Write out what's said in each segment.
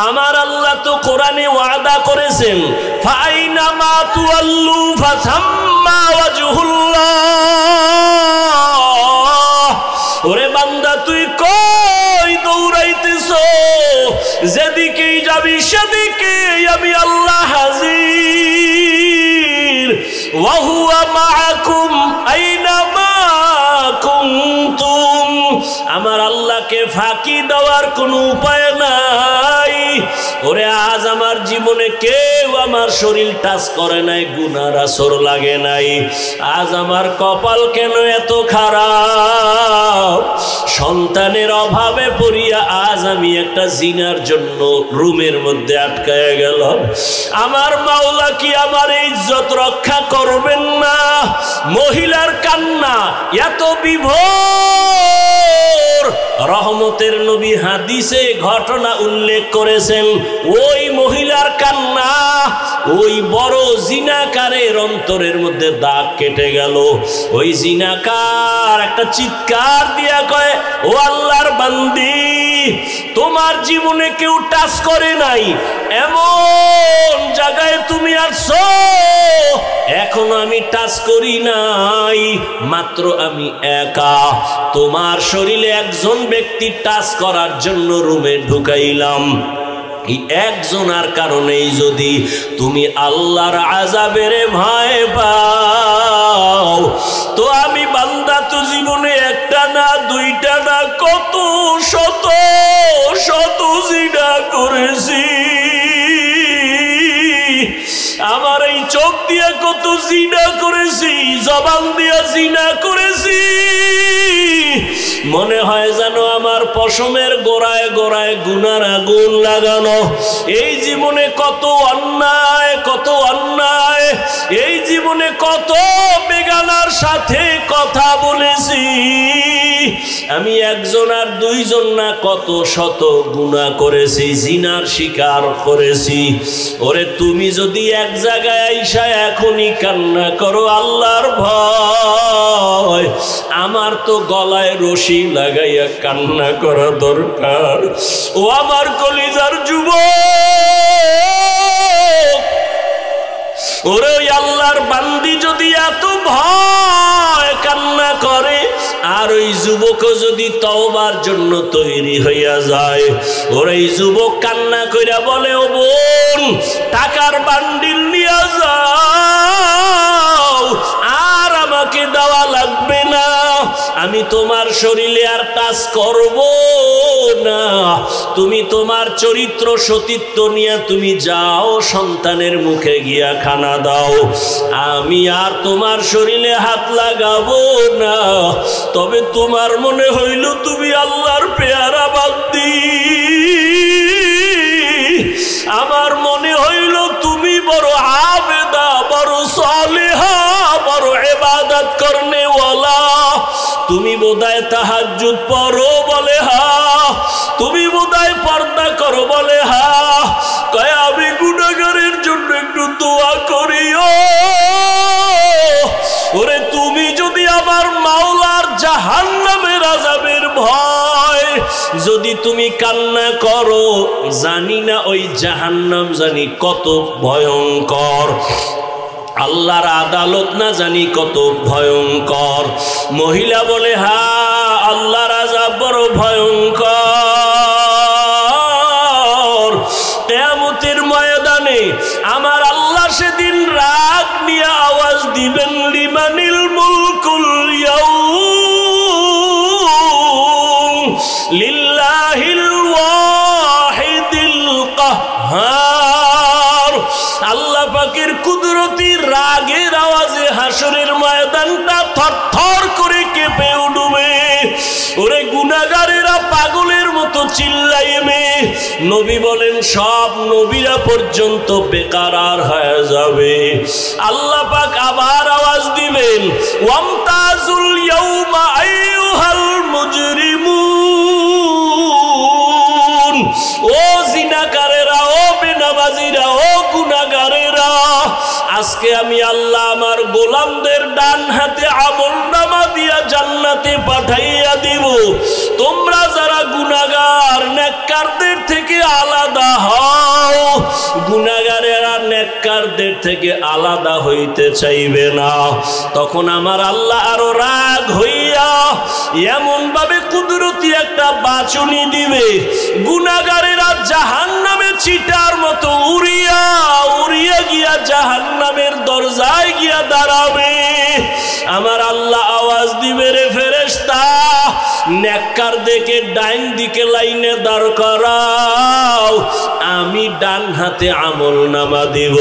আমার আল্লাহ তো কোরআনে ওয়াদা করেছেন, ফাইনামা তুয়াল্লু ফাসাম্মা ওয়াজহুল্লাহ। ওরে বান্দা, তুই কই দৌড়াইতেছ? যেদিকেই যাবি সেদিকেই আমি আল্লাহ হাজির। ওয়া হুয়া মাআকুম আইনামা কুনতুম। আমার আল্লাহকে ফাঁকি দেওয়ার কোনো উপায় নাই। ওরে আজ আমার জীবনে কেউ আমার শরীর টাচ করে নাই, গুনার আসর লাগে নাই। আজ আমার কপাল কেন এত খারাপ? সন্তানের অভাবে পড়িয়া আজ আমি একটা জিনার জন্য রুমের মধ্যে আটকায়া গেলাম। আমার মাওলা কি আমার ইজ্জত রক্ষা করবেন না? মহিলার কান্না এত বিভোর, রহমতের নবী হাদিসে ঘটনা উল্লেখ করেছেন। ওই মহিলার কান্না ওই বড় জিনাকারের অন্তরের মধ্যে দাগ কেটে গেল। ওই জিনাকার একটা চিৎকার দিয়া কয়, ও আল্লাহর বান্দি, তোমার জীবনে কেউ টাচ করে নাই, এমন জায়গায় তুমি আছো, এখনো আমি টাচ করি নাই, মাত্র আমি একা। তোমার শরীরে একজন ব্যক্তি টাচ করার জন্য রুমে ঢুকাইলাম। এই একজনের কারণেই যদি তুমি আল্লাহর আযাবের ভয় পাও, তো আমি বান্দা তো জীবনে একটা না দুইটা না কত শত শত জিনা করেছি। আমার এই চোখ দিয়ে কত জিনা করেছি, জবান দিয়ে জিনা করেছি। মনে হয় যেন আমার পশমের গোড়ায় গোড়ায় গুনার আগুন লাগানো। এই জীবনে কত অন্যায়, কত অন্যায়, এই জীবনে কত বেগানার সাথে কথা বলেছি। আমি একজন আর দুইজন না কত শত গুনাহ করেছি, জিনার শিকার করেছি। ওরে তুমি যদি এক জায়গায় আইসা এখনই কান্না করো আল্লাহর ভয়, আমার তো গলায় রশি লাগাইয়া কান্না করা দরকার। ও আমার কলিজার যুবক, ওরে ওই আল্লাহর বান্দি যদি এত ভয় কান্না করে, আর ওই যুবকও যদি তওবার জন্য তৈরি হইয়া যায়, ওর এই যুবক কান্না কইরা বলে, ও বোন, টাকার বান্ডিল নিয়ে যাও, আর আমাকে দেওয়া লাগবে না, আমি তোমার শরীরে আর টাচ করব না। তুমি তোমার চরিত্র সতীত্ব নিয়ে তুমি যাও, সন্তানের মুখে গিয়া খানা দাও, আমি আর তোমার শরীরে হাত লাগাবো না। তবে তোমার মনে হইল তুমি আল্লাহর পেয়ারা বান্দি, আমার মনে হইল তুমি বড় আবেদা, বড় সালেহা, বড় ইবাদত করনে ওয়ালা, তুমি বোধহয় তাহাজ্জুদ পড়ো, বলে হা। তুমি বোধহয় পর্দা করো, বলে হা। কয় আমি গুনাহগারের জন্য একটু দোয়া করিও। ওরে তুমি যদি আমার মাওলার জাহান্নামের আযাবের ভয় যদি তুমি কান্না করো, জানি না ওই জাহান্নাম জানি কত ভয়ঙ্কর, আল্লাহর আদালত না জানি কত ভয়ঙ্কর। মহিলা বলে, হা, আল্লাহর আযাব বড় ভয়ঙ্কর। কিয়ামতের ময়দানে আমার আল্লাহ সেদিন রাগ নিয়ে আওয়াজ দিবেন, লিমানিল মুলকুল ইয়াউম লিল্লাহিল ওয়াহিদিল কাহ্হার। আল্লাহ পাকের কুদরতি রাগের আওয়াজে হাসরের ময়দানটা থরথর করে কেঁপে উঠবে। ওরে গুনাহগারেরা পাগলের মতো চিল্লাইবে। নবী বলেন সব নবীরা পর্যন্ত বেকারার হয়ে যাবে। আল্লাহ পাক আবার আওয়াজ দিবেন, ওয়ামতাজুল ইয়াউমা আইয়ুহাল মুজরিমুন। ও জিনাকারেরা, ও বেনামাজিরা, ও গুনাহগারেরা, আজকে আমি আল্লাহ আমার গোলামদের ডান হাতে আমলনামা দিয়া জান্নাতে পাঠাইয়া দিব। তোমরা যারা গুনাহগার নেককারদের থেকে আলাদা হও, গুনাহগারেরা নেককারদের থেকে আলাদা হইতে চাইবে না। তখন আমার আল্লাহ আরো রাগ হইয়া এমন ভাবে কুদরতি একটা বাঁচনি দিবে, গুনাহগারেরা জাহান্নামে চিটার মতো উড়িয়া উড়িয়া গিয়া জাহান্নামের দরজায় গিয়া দাঁড়াবে। আমার আল্লাহ আওয়াজ দিবে, রে ফেরেশতা, নেককার দেখে ডাইন দিকে লাইনে দাঁড় করাও, আমি ডান হাতে আমলনামা দিব।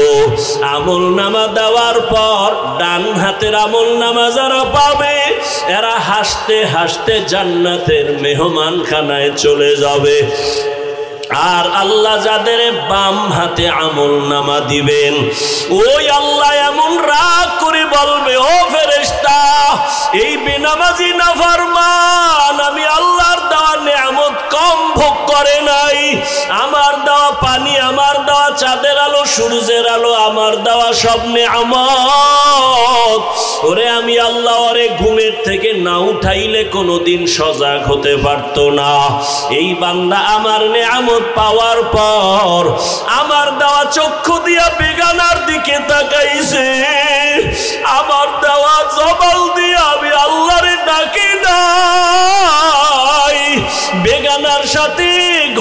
আমলনামা দেওয়ার পর ডান হাতের আমলনামা যারা পাবে এরা হাসতে হাসতে জান্নাতের মেহমানখানায় চলে যাবে। আর আল্লাহ যাদের বাম হাতে আমলনামা দিবেন, ওই আল্লাহ এমন রাগ করে বলবে, ও ফেরেশতা, এই বেনামাজি নাফরমান আমি আল্লাহর দেওয়া নিয়ামত কম ভোগ করে নাই। আমার দেওয়া পানি, আমার দেওয়া চাঁদের আলো, সূর্যের আলো, আমার দেওয়া সব নিয়ামত, ওরে আমি আল্লাহ ওরে ঘুমের থেকে না উঠাইলে কোনোদিন সজাগ হতে পারতো না। এই বান্দা আমার নিয়ামত পাওয়ার পর আমার দেওয়া চক্ষু দিয়া বেগানার দিকে তাকাইছে, আমার দেওয়া জবান দিয়া আমি আল্লাহরে ডাকি নাই, বেগানার সাথে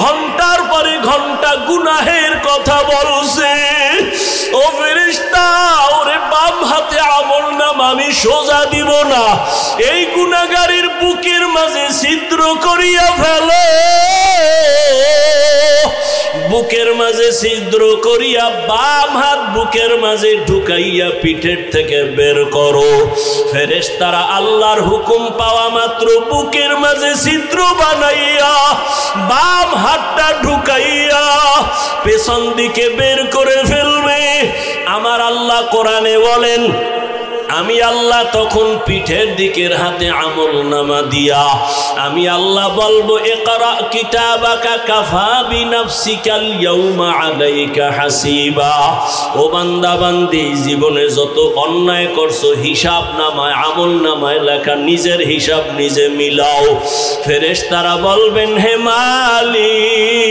ঘন্টার পরে ঘন্টা গুনাহের কথা বলছে। ও ফেরেশতা, ওরে বাম হাতে আমলনামা আমি সোজা দিব না, এই গুনাহগারের বুকের মাঝে ছিদ্র করিয়া ফেলো, বুকের মাঝে ছিদ্র করিয়া বাম হাত বুকের মাঝে ঢুকাইয়া পিঠের থেকে বের করো। ফেরেশতারা আল্লাহর হুকুম পাওয়া মাত্র বুকের মাঝে ছিদ্র বানাইয়া বাম হাতটা ঢুকাইয়া পেছন দিকে বের করে ফেলবে। আমার আল্লাহ কোরআনে বলেন, আমি আল্লাহ তখন পিঠের দিকের হাতে আমলনামা দিয়া আমি আল্লাহ বলবো, ইকরা কিতাবাকা কাফা বিনাফসিকাল ইয়াউমা আলাইকা হাসিবা। ও বান্দা বান্দি, জীবনে যত অন্যায় করছো হিসাব নামায় আমলনামায় লেখা, নিজের হিসাব নিজে মিলাও। ফেরেশতারা বলবেন, হে মালিক,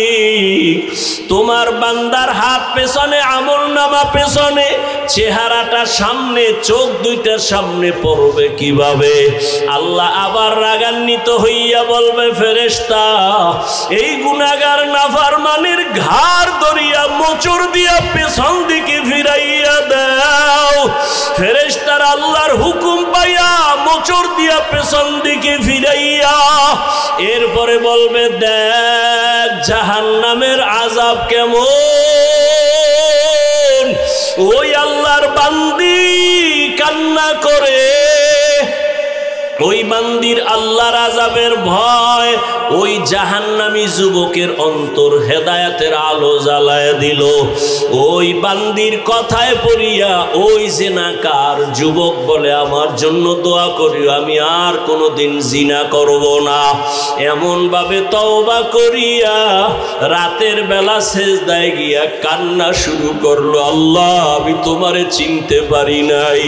তোমার বান্দার হাত পেছনে, আমলনামা পেছনে, চেহারাটা সামনে, চোখ দুইটার সামনে পড়বে কিভাবে? আল্লাহ আবার রাগান্বিত হইয়া বলবে, ফেরেশতা, এই গুনাহগার নাফরমানের ঘাড় ধরিয়া মোচড় দিয়া পেছন দিকে ফিরাইয়া দাও। ফেরেশতারা আল্লাহর হুকুম পাইয়া মোচড় দিয়া পেছন দিকে ফিরাইয়া এরপরে বলবে, দেখ জাহান্নামের আযাব কেমন। ওই আল্লাহর বান্দি কান্না করে, ওই বান্দির আল্লাহর আযাবের ভয় ওই জাহান্নামী যুবকের অন্তর হেদায়েতের আলো জ্বালায় দিল। ওই বান্দির কথায় পড়িয়া ওই জিনাকার যুবক বলে, আমার জন্য দোয়া করিও, আমি আর কোনোদিন জিনা করব না। এমন ভাবে তওবা করিয়া রাতের বেলা সেজদায় গিয়া কান্না শুরু করলো, আল্লাহ আমি তোমারে চিনতে পারি নাই,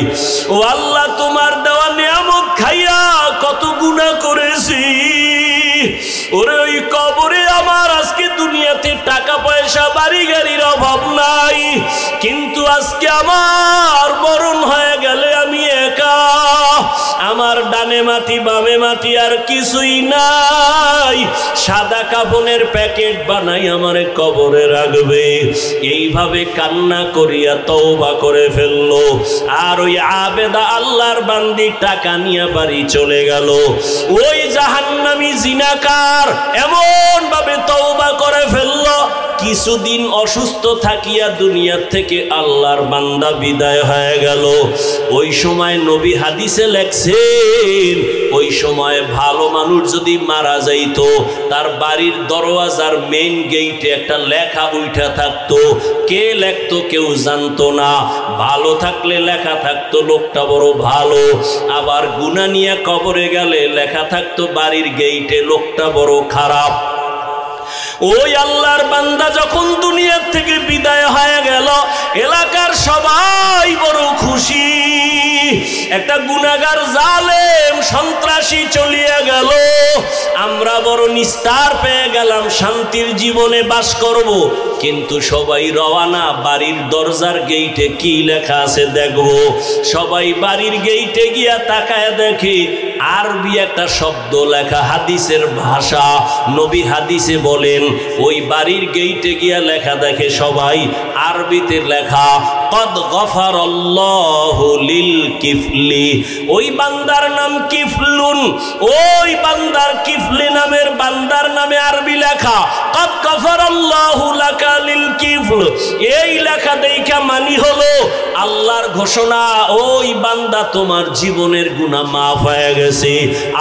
ও আল্লাহ তোমার দেওয়া নিয়ামত খাইয়া কত গুনাহ করেছি। ওরে ওই কবরে আমার আজকে দুনিয়াতে টাকা পয়সা বাড়ি গাড়ির অভাব নাই, কিন্তু আজকে আমার মরণ হয়ে গেলে আমি একা, আমার ডানে মাটি বামে মাটি আর কিছুই নাই, সাদা কাফনের প্যাকেট বানাই আমারে কবরে রাখবে। এইভাবে কান্না করিয়া তওবা করে ফেললো। আর ওই আবেদা আল্লাহর বান্দি টাকা নিয়ে বাড়ি চলে গেল। ওই জাহান্নামী জিনাকার এমন ভাবে তওবা করে ফেললো, কিছুদিন অসুস্থ থাকিয়া দুনিয়ার থেকে আল্লাহর বান্দা বিদায় হয়ে গেল। ওই সময় নবী হাদিসে লেখছেন, ওই সময় ভালো মানুষ যদি মারা যাইত, তার বাড়ির দরওয়াজার মেইন গেইটে একটা লেখা উঠা থাকতো, কে লেখতো কেউ জানতো না। ভালো থাকলে লেখা থাকতো লোকটা বড় ভালো, আবার গুনাহ নিয়ে কবরে গেলে লেখা থাকতো বাড়ির গেইটে লোকটা বড় খারাপ। ওই আল্লাহর বান্দা যখন দুনিয়ার থেকে বিদায় হয়ে গেল, এলাকার সবাই বড় খুশি। একটা গুনাহগার জালেম সন্ত্রাসী চলিয়া গেল, আমরা বড় নিস্তার পেয়ে গেলাম, শান্তির জীবনে বাস করব। কিন্তু সবাই রওয়ানা, বাড়ির দরজার গেইটে কি লেখা আছে দেখব। সবাই বাড়ির গেইটে গিয়া তাকায় দেখে আরবি একটা শব্দ লেখা, হাদিসের ভাষা। নবী হাদিসে বলেন ওই বাড়ির গেইটে গিয়া লেখা দেখে সবাই আরবিতে লেখা, কদ গফারাল্লাহু লিল কিফলি। ওই বান্দার নাম কিফলুন, ওই বান্দার কিফলি নামের বান্দার নামে আরবি লেখা কদ গফারাল্লাহু লাকা লিল কিফল। এই লেখা দেখা মানি হলো আল্লাহর ঘোষণা, ওই বান্দা তোমার জীবনের গুনাহ মাফ হয়ে গেছে,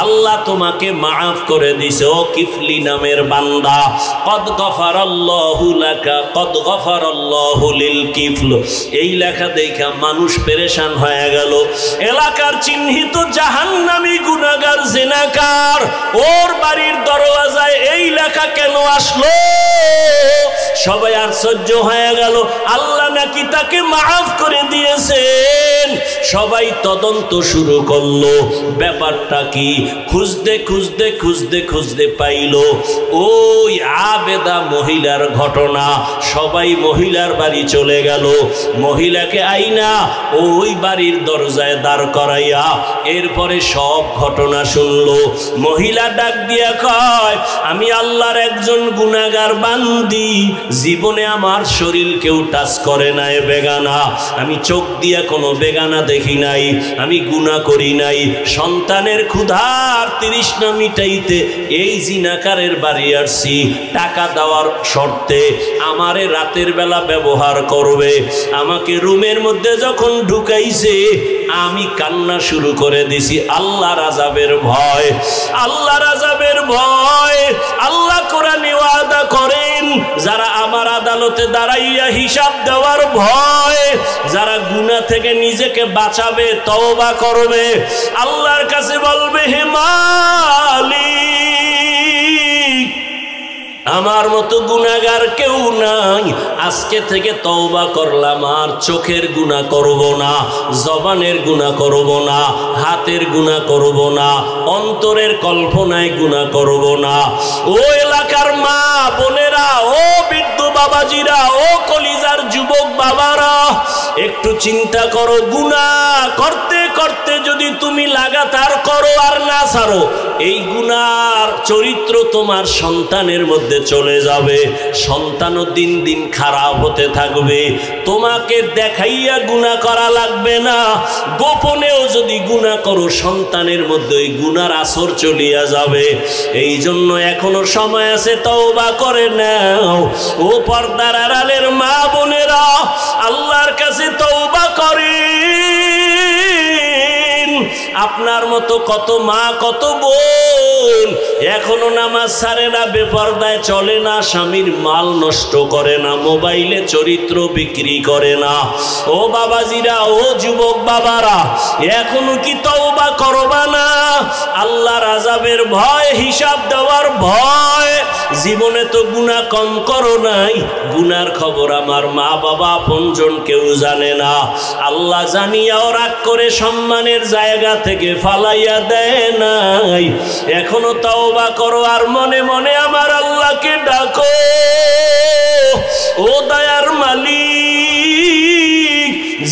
আল্লাহ তোমাকে মাফ করে দিছে। ও কিফলি নামের বান্দা, কদ গফারাল্লাহু লাকা কদ গফারাল্লাহু লিল কিফল। এই লেখা দেখা মানুষ পেরেশান হয়ে গেল। এলাকার চিহ্নিত জাহান্নামী গুনাহগার জিনাকার, ওর বাড়ির দরওয়াজায় এই লেখা কেন আসলো? সবাই আশ্চর্য হয়ে গেল, আল্লাহ নাকি তাকে মাফ করে দিয়েছেন। সবাই তদন্ত শুরু করলো, ব্যাপারটা কি? খুঁজতে খুঁজতে খুঁজতে খুঁজতে পাইল ওই আবেদা মহিলার ঘটনা। সবাই মহিলার বাড়ি চলে গেল, মহিলাকে আইনা ওই বাড়ির দরজায় দাঁড় করাইয়া এরপরে সব ঘটনা শুনলো। মহিলা ডাক দিয়া কয়, আমি আল্লাহর একজন গুনাহগার বান্দি, জীবনে আমার শরীর কেউ টাচ করে নাই বেগানা, আমি চোখ দিয়া কোনো বেগানা দেখি নাই, আমি গুনাহ করি নাই। সন্তানের ক্ষুধার তৃষ্ণা মিটাইতে এই জিনাকারের বাড়ি আসছি, টাকা দেওয়ার শর্তে আমারে রাতের বেলা ব্যবহার করবে। আমাকে রুমের মধ্যে যখন ঢুকাইছে আমি কান্না শুরু করে দিছি আল্লাহর আযাবের ভয়, আল্লাহর আযাবের ভয়। আল্লাহ কোরআনে ওয়াদা করেন, যারা আমার আদালতে দাঁড়াইয়া হিসাব দেওয়ার ভয়, যারা গুনাহ থেকে নিজেকে বাঁচাবে, তওবা করবে, আল্লাহর কাছে বলবে, হে মালিক, আমার মতো গুনাহগার কেউ নাই, আজকে থেকে তওবা করলাম, আর চোখের গুনাহ করব না, জবানের গুনাহ করব না, হাতের গুনাহ করব না, অন্তরের কল্পনায় গুনাহ করব না। ও এলাকার মা বোনেরা, ও বৃদ্ধ বাবাজিরা, ও কলিজার যুবক বাবারা, একটু চিন্তা করো, গুনাহ করতে করতে যদি তুমি লাগাতার করো আর না ছাড়ো, এই গুনার চরিত্র তোমার সন্তানের মধ্যে চলে যাবে। সন্তানও দিন দিন খারাপ হতে থাকবে। তোমাকে দেখাইয়া গুনাহ করা লাগবে না, গোপনেও যদি গুনাহ করো সন্তানের মধ্যে ওই গুনার আসর চলিয়া যাবে। এই জন্য এখনো সময় আছে, তওবা করে নাও। ও পর্দার আড়ালের মা বোনেরা, আল্লাহর কাছে তওবা করেন। আপনার মতো কত মা কত বোন এখনো নামাজ ছাড়ে না, বেপরদায় চলে না, স্বামীর মাল নষ্ট করে না, মোবাইলে চরিত্র বিক্রি করে না। ও বাবাজিরা, ও যুবক বাবারা, এখনো কি তওবা করবা না? আল্লাহর আযাবের ভয়, হিসাব দেওয়ার ভয়। জীবনে তো গুনাহ কম করো নাই, গুনার খবর আমার মা বাবা আপনজন কেউ জানে না। আল্লাহ জানিয়াও রাগ করে সম্মানের জায়গা থেকে ফালাইয়া দেয় নাই। এখনো তওবা করো আর মনে মনে আমার আল্লাহকে ডাকো, ও দয়ার মালিক,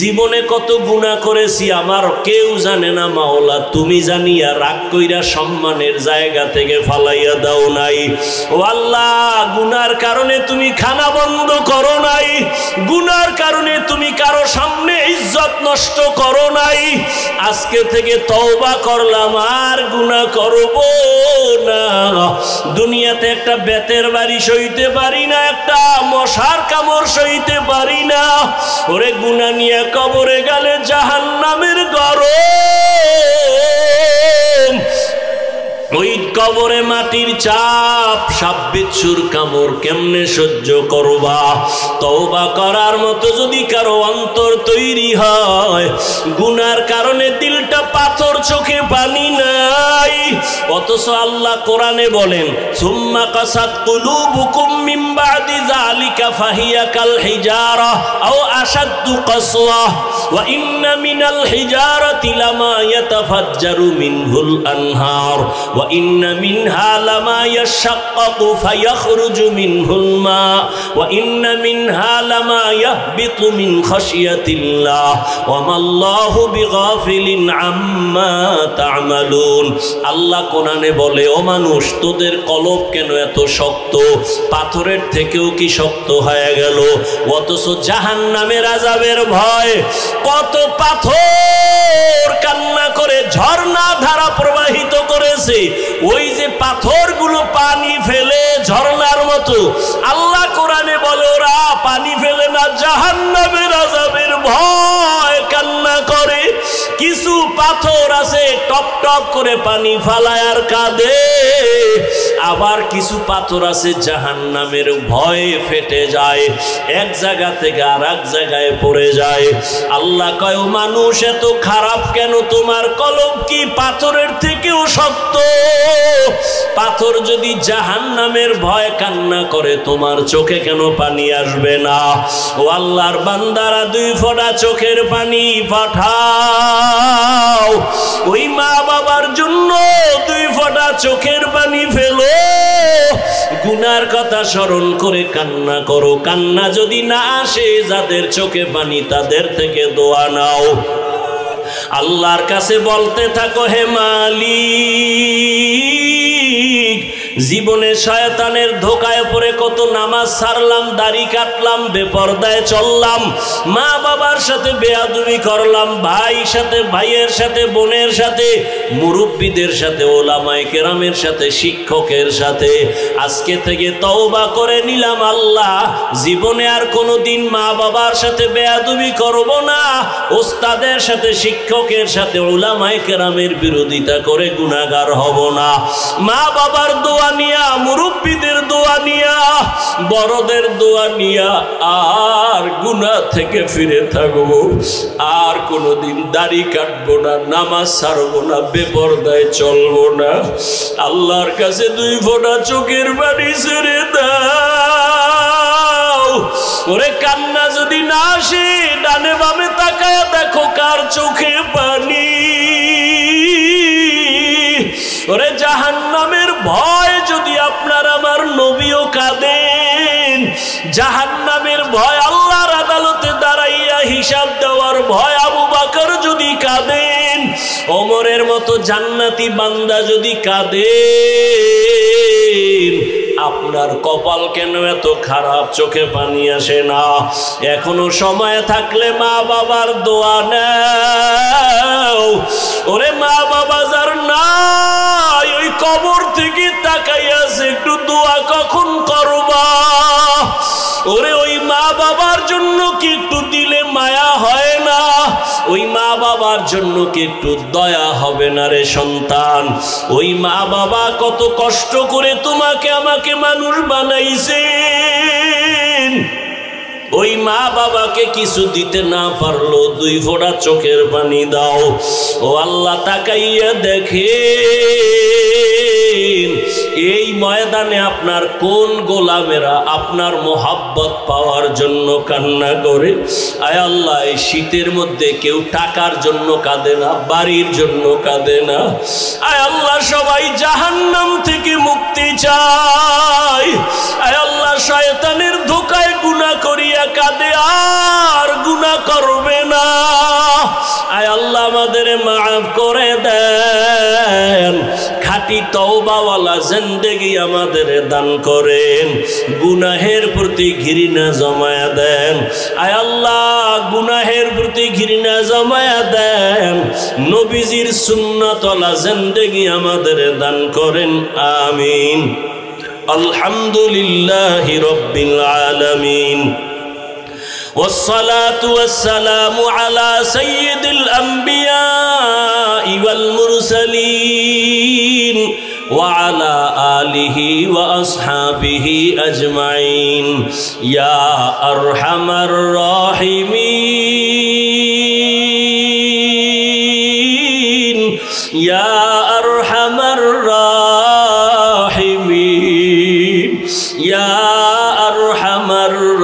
জীবনে কত গুনাহ করেছি আমার কেউ জানে না, মাওলা তুমি জানিয়া রাগ কইরা সম্মানের জায়গা থেকে ফালাইয়া দাও নাই। ও আল্লাহ, গুনার কারণে তুমি খানা বন্ধ করো নাই, গুনার কারণে তুমি কারো সামনে ইজ্জত নষ্ট করো নাই। আজকে থেকে তওবা করলাম, আর গুনাহ করব না। দুনিয়াতে একটা বেতের বাড়ি সইতে পারি না, একটা মশার কামড় সইতে পারি না। ওরে গুনাহ নিয়ে কবরে গেলে জাহান্নামের গরম। ওই কবরে মাটির চাপ, সাপ বিচ্ছুর কামড় কেমনে সহ্য করবা? তওবা করার মতো যদি কারো অন্তর তৈরি হয়, গুনার কারণে দিলটা পাথর, চোখে পানি নাই, অথচ আল্লাহ কোরআনে বলেন সুম্মা কাসাত কুলুবুকুম মিন বাদি যালিকা ফাহিয়া কাল হিজারা আও আশাদ্দু কাসওয়া ওয়া ইন্না মিনাল হিজারাতি লামা ইয়াতাফাজ্জারু মিনহুল আনহার ওয়া ইন্না মিনহা লামা ইয়াশাক্কাকু ফায়াখরুজু মিনহুল মা ওয়া ইন্না মিনহা লামা ইয়াহবিতু মিন খাশিয়াতিল্লাহ ওয়া মাল্লাহু বিগাফিলিন আম্মা তা'মালুন। আল্লাহ কোরআনে বলে, ও মানুষ, তোদের কলব কেন এত শক্ত? পাথরের থেকেও কি শক্ত হয়ে গেল? অথচ জাহান্নামের আযাবের ভয়, কত পাথর কান্না করে ঝর্ণা ধারা প্রবাহিত করেছে, ওই যে পাথরগুলো পানি ফেলে ঝর্ণার মতো। আল্লাহ কোরআনে বলে ওরা পানি ফেলে না, জাহান্নামের আযাবের ভয় কান্না করে। কিছু পাথর আছে টপ টপ করে পানি ফালায় আর কাঁদে, আবার কিছু পাথর আছে জাহান্নামের ভয়ে ফেটে যায়, এক জায়গা থেকে আর এক জায়গায় পড়ে যায়। আল্লাহ কয়, ও মানুষ, এত খারাপ কেন? তোমার কলব কি পাথরের থেকেও শক্ত? পাথর যদি জাহান্নামের ভয় কান্না করে, তোমার চোখে কেন পানি আসবে না? ও আল্লাহর বান্দারা, 2 ফোঁটা চোখের পানি পাঠাও। ওই মা বাবার জন্য 2 ফোঁটা চোখের পানি ফেলো। গুনার কথা স্মরণ করে কান্না করো। কান্না যদি না আসে, যাদের চোখে পানি, তাদের থেকে দোয়া নাও। আল্লাহর কাছে বলতে থাকো, হে মালিক, জীবনে শয়তানের ধোকায় পড়ে কত নামাজ ছাড়লাম, দাড়ি কাটলাম, বেপরদায় চললাম, মা বাবার সাথে বেয়াদবি করলাম, ভাই সাথে, ভাইয়ের সাথে, বোনের সাথে, মুরব্বীদের সাথে, ওলামায়ে কেরামের সাথে, শিক্ষকের সাথে। আজকে থেকে তওবা করে নিলাম, আল্লাহ, জীবনে আর কোনোদিন মা বাবার সাথে বেয়াদবি করব না, ওস্তাদের সাথে, শিক্ষকের সাথে, ওলামায়ে কেরামের বিরোধিতা করে গুনাহগার হব না। মা বাবার দোয়া নিয়া, মুরব্বীদের দোয়া নিয়া, বড়দের দোয়া নিয়া আর গুনাহ থেকে ফিরে থাকবো। আর কোনোদিন দাড়ি কাটবো না, নামাজ ছাড়বো না, বেপরদায় চলবো না। আল্লাহর কাছে 2 ফোঁটা চোখের পানি ছেড়ে দাও। ওরে কান্না যদি না আসে, ডানে বামে তাকায়া দেখো কার চোখে পানি। ওরে জাহান্নামের ভয় যদি আপনার আমার নবীও কাঁদেন, জাহান্নামের ভয়, আল্লাহর আদালতে দাঁড়াইয়া হিসাব দেওয়ার ভয় আবু বকর যদি কাঁদেন, ওমরের মতো জান্নাতি বান্দা যদি কাঁদেন, আপনার কপাল কেন এত খারাপ? চোখে পানি আসে না? এখনো সময় থাকলে মা বাবার দোয়া নাও। ওরে মা বাবা যার নাই, ওই কবর থেকে তাকাইয়াছে, একটু দোয়া কখন করবা? ওরে ওই মা বাবার জন্য কি একটু দিলে মায়া হয় না? ওই মা বাবার জন্য কি একটু দয়া হবে না রে সন্তান? ওই মা বাবা কত কষ্ট করে তোমাকে আমাকে মানুষ বানাইছেন। ওই মা বাবাকে কিছু দিতে না পারলো, 2 ফোঁটা চোখের পানি দাও। ও আল্লাহ, তাকাইয়া দেখেন এই ময়দানে আপনার কোন গোলামেরা আপনার মোহাব্বত পাওয়ার জন্য কান্না করে। আয় আল্লাহ, এই শীতের মধ্যে কেউ টাকার জন্য কাঁদে না, বাড়ির জন্য কাঁদে না। আয় আল্লাহ, সবাই জাহান্নাম থেকে মুক্তি চায়। আয় আল্লাহ, শয়তানের ধোকায় গুনাহ করিয়া কাঁদে, আর গুনাহ করবে না। আয় আল্লাহ, আমাদের মাফ করে দেন। খাঁটি তওবাওয়ালা জিন্দেগি আমাদের দান করেন। গুনাহের প্রতি ঘৃণা জমায়া দেন। আয় আল্লাহ, গুনাহের প্রতি ঘৃণা জমায়া দেন। নবীজির সুন্নাতওয়ালা জিন্দেগি আমাদের দান করেন। আমিন। আলহামদুলিল্লাহি রাব্বিল আলামিন। والصلاة والسلام على سيد الأنبياء والمرسلين وعلى آله وأصحابه أجمعين يا أرحم الراحمين يا أرحم الراحمين يا أرحم الراحمين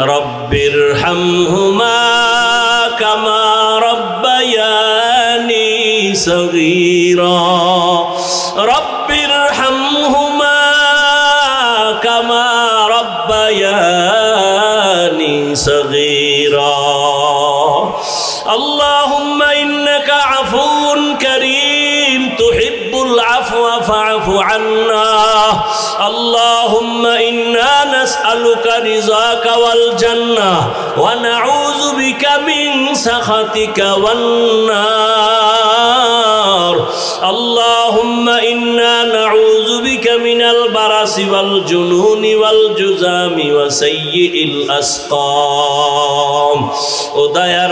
رب ارحمهما كما ربياني صغيرا رب ارحمهما كما ربياني صغيرا اللهم إنك عفو كريم تحب العفو فاعف عنا اللهم إنا نسألك رضاك والجنة ونعوذ بك من سخطك والنار اللهم إنا نعوذ بك من البرص والجنون والجذام وسيء الأسقام ودير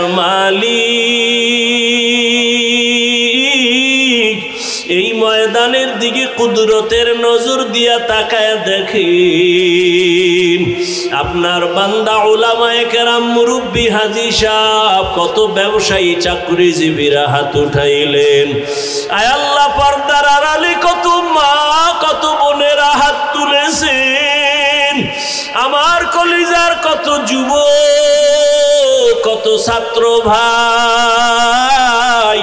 মালিক এই ময়দানের দিকে কুদরতের নজর দিয়া তাকায় দেখেন আপনার বান্দা উলামায়ে কেরাম মুরব্বি হাজী সাহেব কত ব্যবসায়ী চাকরিজীবীরা হাত উঠাইলেন আয় আল্লাহ পর্দার আড়ালে কত মা কত বোনেরা হাত তুলেছেন আমার কলিজার কত যুবক কত ছাত্র ভাই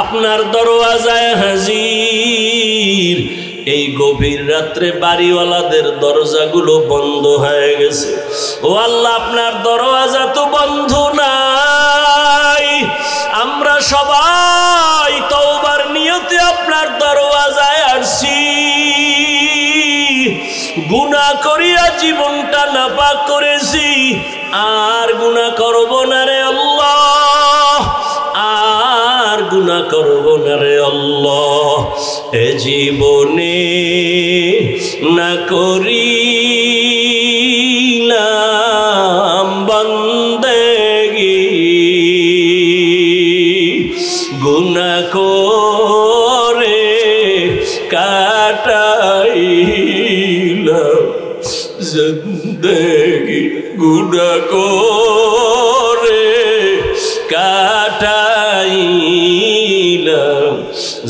আপনার দরওয়াজায় হাজির এই গভীর রাত্রে বাড়িওয়ালাদের দরজাগুলো বন্ধ হয়ে গেছে ও আল্লাহ আপনার দরওয়াজা তো বন্ধ নাই আমরা সবাই তওবার নিয়তে আপনার দরওয়াজায় আসছি গুনাহ করিয়া জীবনটা নাপাক করেছি আর গুনাহ করব না রে আল্লাহ আর গুনাহ করব না রে আল্লাহ এ জীবনে না করিলাম বন্দেগি গুনাহ করে কাটাইলাম জিন্দেগি গুনাহ করে কাটাইলাম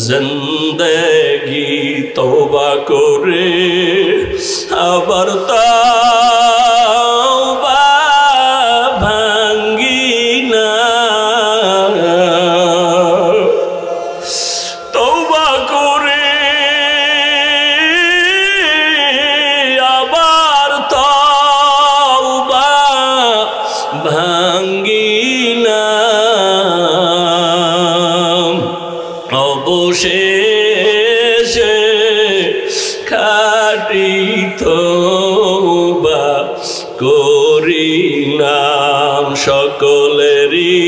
জিন্দেগি তওবা করে আবার তওবা ভাঙ্গি না তওবা করে আবার তওবা ভাঙ্গি না অবশেষে খাঁটি তওবা করিলাম সকলেরই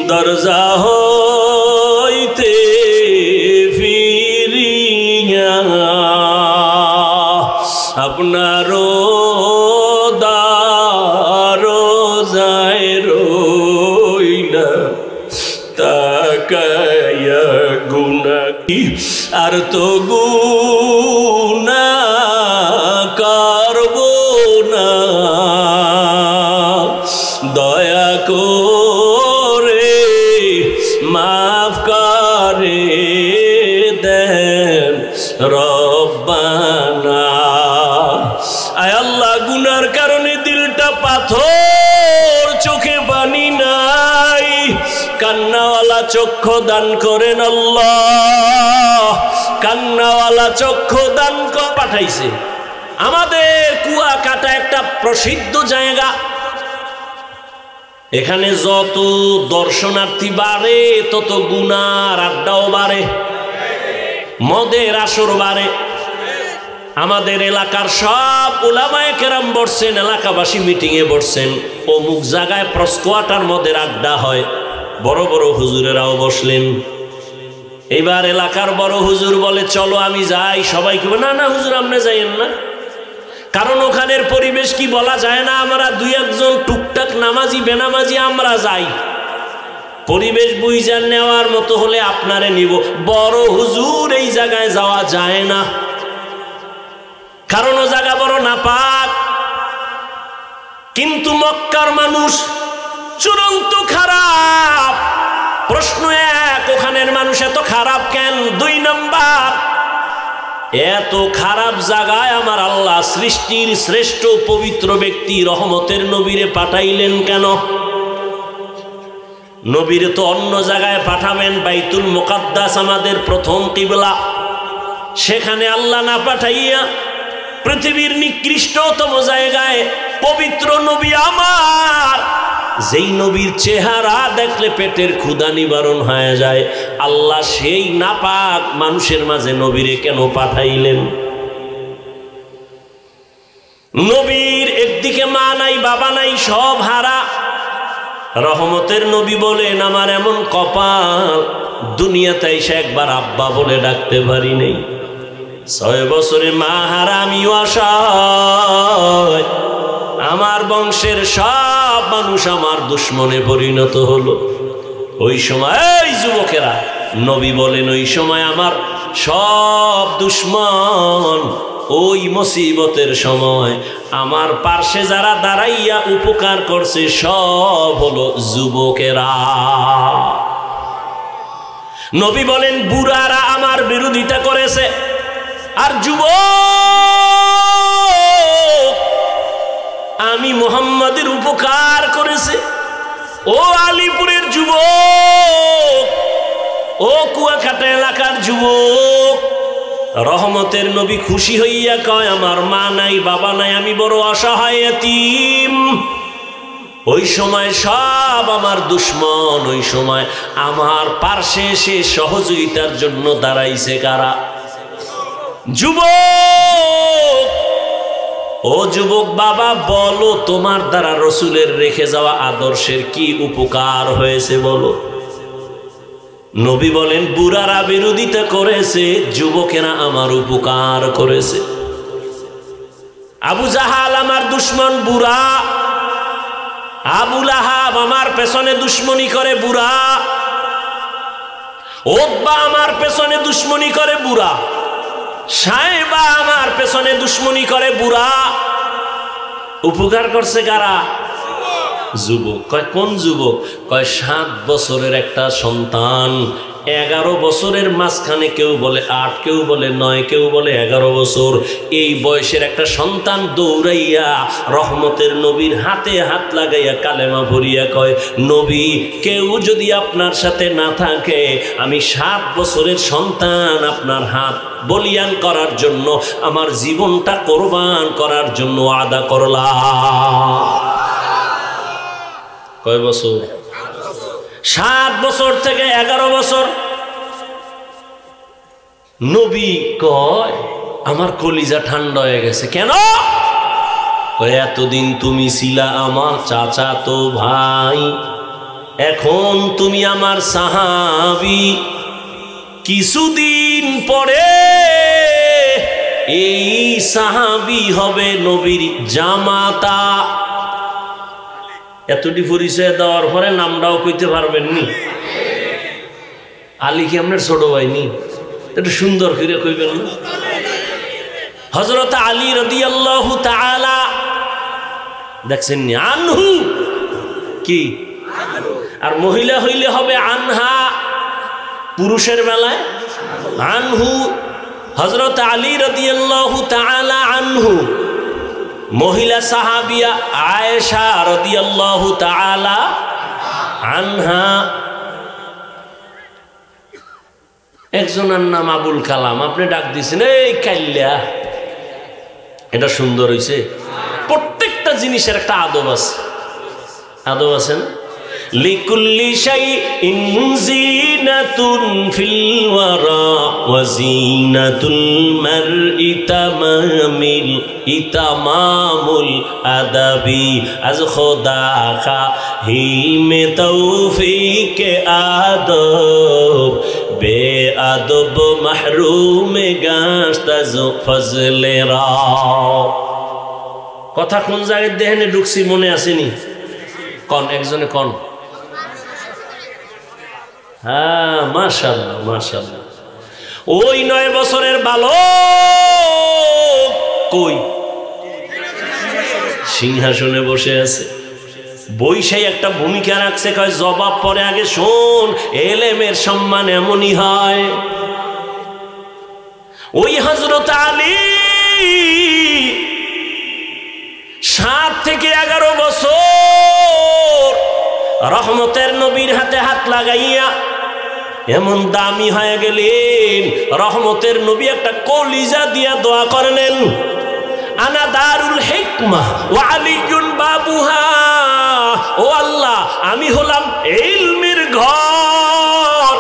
দরজা হইতে ফিরিয়া আপনারও দরজায় রইলাম তাকায়া গুনাহ আর তো গুনাহ করব না দয়া করে মাফ করে দেন রব্বানা আয় আল্লাহ গুনার কারণে দিলটা পাথর চোখে পানি নাই কান্নাওয়ালা চক্ষু দান করেন আল্লাহ কান্নাওয়ালা চক্ষু দান পাঠাইছে আমাদের কুয়াকাটা একটা প্রসিদ্ধ জায়গা এখানে যত দর্শনার্থী বাড়ে তত গুনার আড্ডাও বাড়ে মদের আসর বাড়ে আমাদের এলাকার সব উলামায়ে কেরাম বসছেন এলাকাবাসী মিটিংয়ে বসছেন অমুক জায়গায় প্রস্কোয়াটার মদের আড্ডা হয় বড় বড় হুজুরেরাও বসলেন এবার এলাকার বড় হুজুর বলে চলো আমি যাই সবাই কি না না হুজুর আপনি যাইয়েন না কারণ ওখানের পরিবেশ কি বলা যায় না আমরা দুই একজন টুকটাক নামাজি বেনামাজি আমরা যাই পরিবেশ বুঝা নেওয়ার মতো হলে আপনারে নিব, বড় হুজুর এই জায়গায় যাওয়া যায় না, কারণ ও জায়গা বড় নাপাক। কিন্তু মক্কার মানুষ চূড়ান্ত খারাপ। প্রশ্ন এক, ওখানের মানুষ এত খারাপ কেন? 2 নাম্বার, এত খারাপ জায়গায় আমার আল্লাহ সৃষ্টির শ্রেষ্ঠ পবিত্র ব্যক্তি রহমতের নবীরে পাঠাইলেন কেন? নবীরে তো অন্য জায়গায় পাঠাবেন, বাইতুল মুকাদ্দাস আমাদের প্রথম কিবলা, সেখানে আল্লাহ না পাঠাইয়া পৃথিবীর নিকৃষ্টতম জায়গায় পবিত্র নবী আমার, যেই নবীর চেহারা দেখলে পেটের ক্ষুধা নিবারণ হয়ে যায়, আল্লাহ সেই নাপাক মানুষের মাঝে নবীরে কেন পাঠাইলেন? নবীর একদিকে মা নাই, বাবা নাই, সব হারা। রহমতের নবী বলেন, আমার এমন কপাল, দুনিয়াতে এসে একবার আব্বা বলে ডাকতে পারি নেই। 6 বছরে মা হারা, আমিও আশায়। আমার বংশের সব মানুষ আমার দুশ্মনে পরিণত হলো। ওই সময় এই যুবকেরা, নবী বলেন, ওই সময় আমার সব দুশ্মন, ওই মুসিবতের সময় আমার পার্শ্বে যারা দাঁড়াইয়া উপকার করছে সব হলো যুবকেরা। নবী বলেন, বুড়ারা আমার বিরোধিতা করেছে, আর যুবক আমি মুহাম্মাদের উপকার করেছে। ও আলিপুরের যুবক, ও কুয়াকাটা এলাকার যুবক, রহমতের নবী খুশি হইয়া কয়, আমার মা নাই, বাবা নাই, আমি বড় অসহায় এতিম। ওই সময় সব আমার দুশ্মন, ওই সময় আমার পার্শ্বে এসে সহযোগিতার জন্য দাঁড়াইছে কারা? যুবক। ও যুবক বাবা, বলো তোমার দ্বারা রসুলের রেখে যাওয়া আদর্শের কি উপকার হয়েছে বলো। নবী বলেন, বুড়ারা বিরোধিতা করেছে, যুবকেরা আমার উপকার করেছে। আবু জাহাল আমার দুশ্মন বুড়া, আবু লাহাব আমার পেছনে দুশ্মনী করে বুড়া, উতবা আমার পেছনে দুশ্মনী করে বুড়া, সাহেবা আমার পেছনে দুশ্মনী করে বুড়া। উপকার করছে কারা? যুবক। কয় কোন যুবক? কয় 7 বছরের একটা সন্তান, 11 বছরের মাঝখানে কেউ বলে 8, কেউ বলে 9, কেউ বলে 11 বছর। এই বয়সের একটা সন্তান দৌড়াইয়া রহমতের নবীর হাতে হাত লাগাইয়া কালেমা ভরিয়া কয়, নবী, কেউ যদি আপনার সাথে না থাকে, আমি 7 বছরের সন্তান আপনার হাত বলিয়ান করার জন্য, আমার জীবনটা কোরবান করার জন্য আদা করলাম। কয় বছর? 7 বছর থেকে 11 বছর। নবী কয়, আমার কলিজা ঠান্ডা হয়ে গেছে। কেন? কয়, এতদিন তুমি ছিলা আমার চাচাতো ভাই, এখন তুমি আমার সাহাবী, কিছুদিন পরে এই সাহাবী হবে নবীর জামাতা। এতটি পরিচয় দেওয়ার পরে নামটাও কইতে পারবেন নি? আলী কি আপনার ছোট ভাই নি? একটু সুন্দর করে কইবেন না? হযরত আলী রাদিয়াল্লাহু তাআলা, দেখছেন নি? আনহু কি? আর মহিলা হইলে হবে আনহা, পুরুষের বেলায় আনহু। হযরত আলী রাদিয়াল্লাহু তাআলা আনহু, মহিলা সাহাবিয়া আয়েশা রাদিয়াল্লাহু তাআলা আনহা। একজনের নাম আবুল কালাম, আপনি ডাক দিয়েছেন এই কাইল্লা। এটা সুন্দর হইছে। প্রত্যেকটা জিনিসের একটা আদব আছে, আদব আছে না? লিকুল্লি শাইইন জিনাতুন ফিল ওয়ারা ওয়া জিনাতুল মারই ইতামামুল আদাবি আজ খোদা খাহি মে তৌফিক আদব বে আদব মাহরুম গাস্তাজ ফজলে রা। কথা কোন জায়গায় দেহেনে ঢুকছি মনে আসেনি? কন একজনে কন। হ্যাঁ, মাশাআল্লাহ মাশাআল্লাহ। ওই 9 বছরের বালক কই? সিংহাসনে বসে আছে। বৈশাই একটা ভূমিকা রাখছে, কয় জবাব পরে, আগে শোন, এলেমের সম্মান এমনই হয়। ওই হযরত আলী 7 থেকে 11 বছর রহমতের নবীর হাতে হাত লাগাইয়া এমন দামি হয়ে গেলেন, রহমতের নবী একটা কলিজা দিয়া দোয়া করলেন, আনা দারুল হিকমা ওয়া আলিয়ুন বাবুহা, ও আল্লাহ, আমি হলাম ইলমের ঘর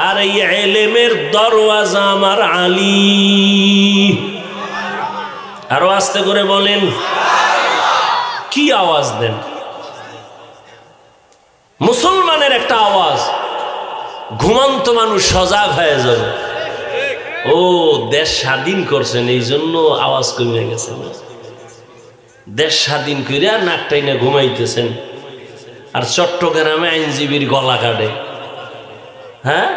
আর এই ইলমের দরওয়াজা আমার আলী। আরো আস্তে করে বলেন, কি আওয়াজ দেন? মুসলমানের একটা আওয়াজ, ঘুমন্ত মানুষ সজাগ হয়ে যাবে। ও দেশ স্বাধীন করছেন, এই জন্য আওয়াজ কমে গেছে। দেশ স্বাধীন করে আর নাকটাই না ঘুমাইতেছেন, আর চট্টগ্রামে আইনজীবীর গলা কাটে। হ্যাঁ,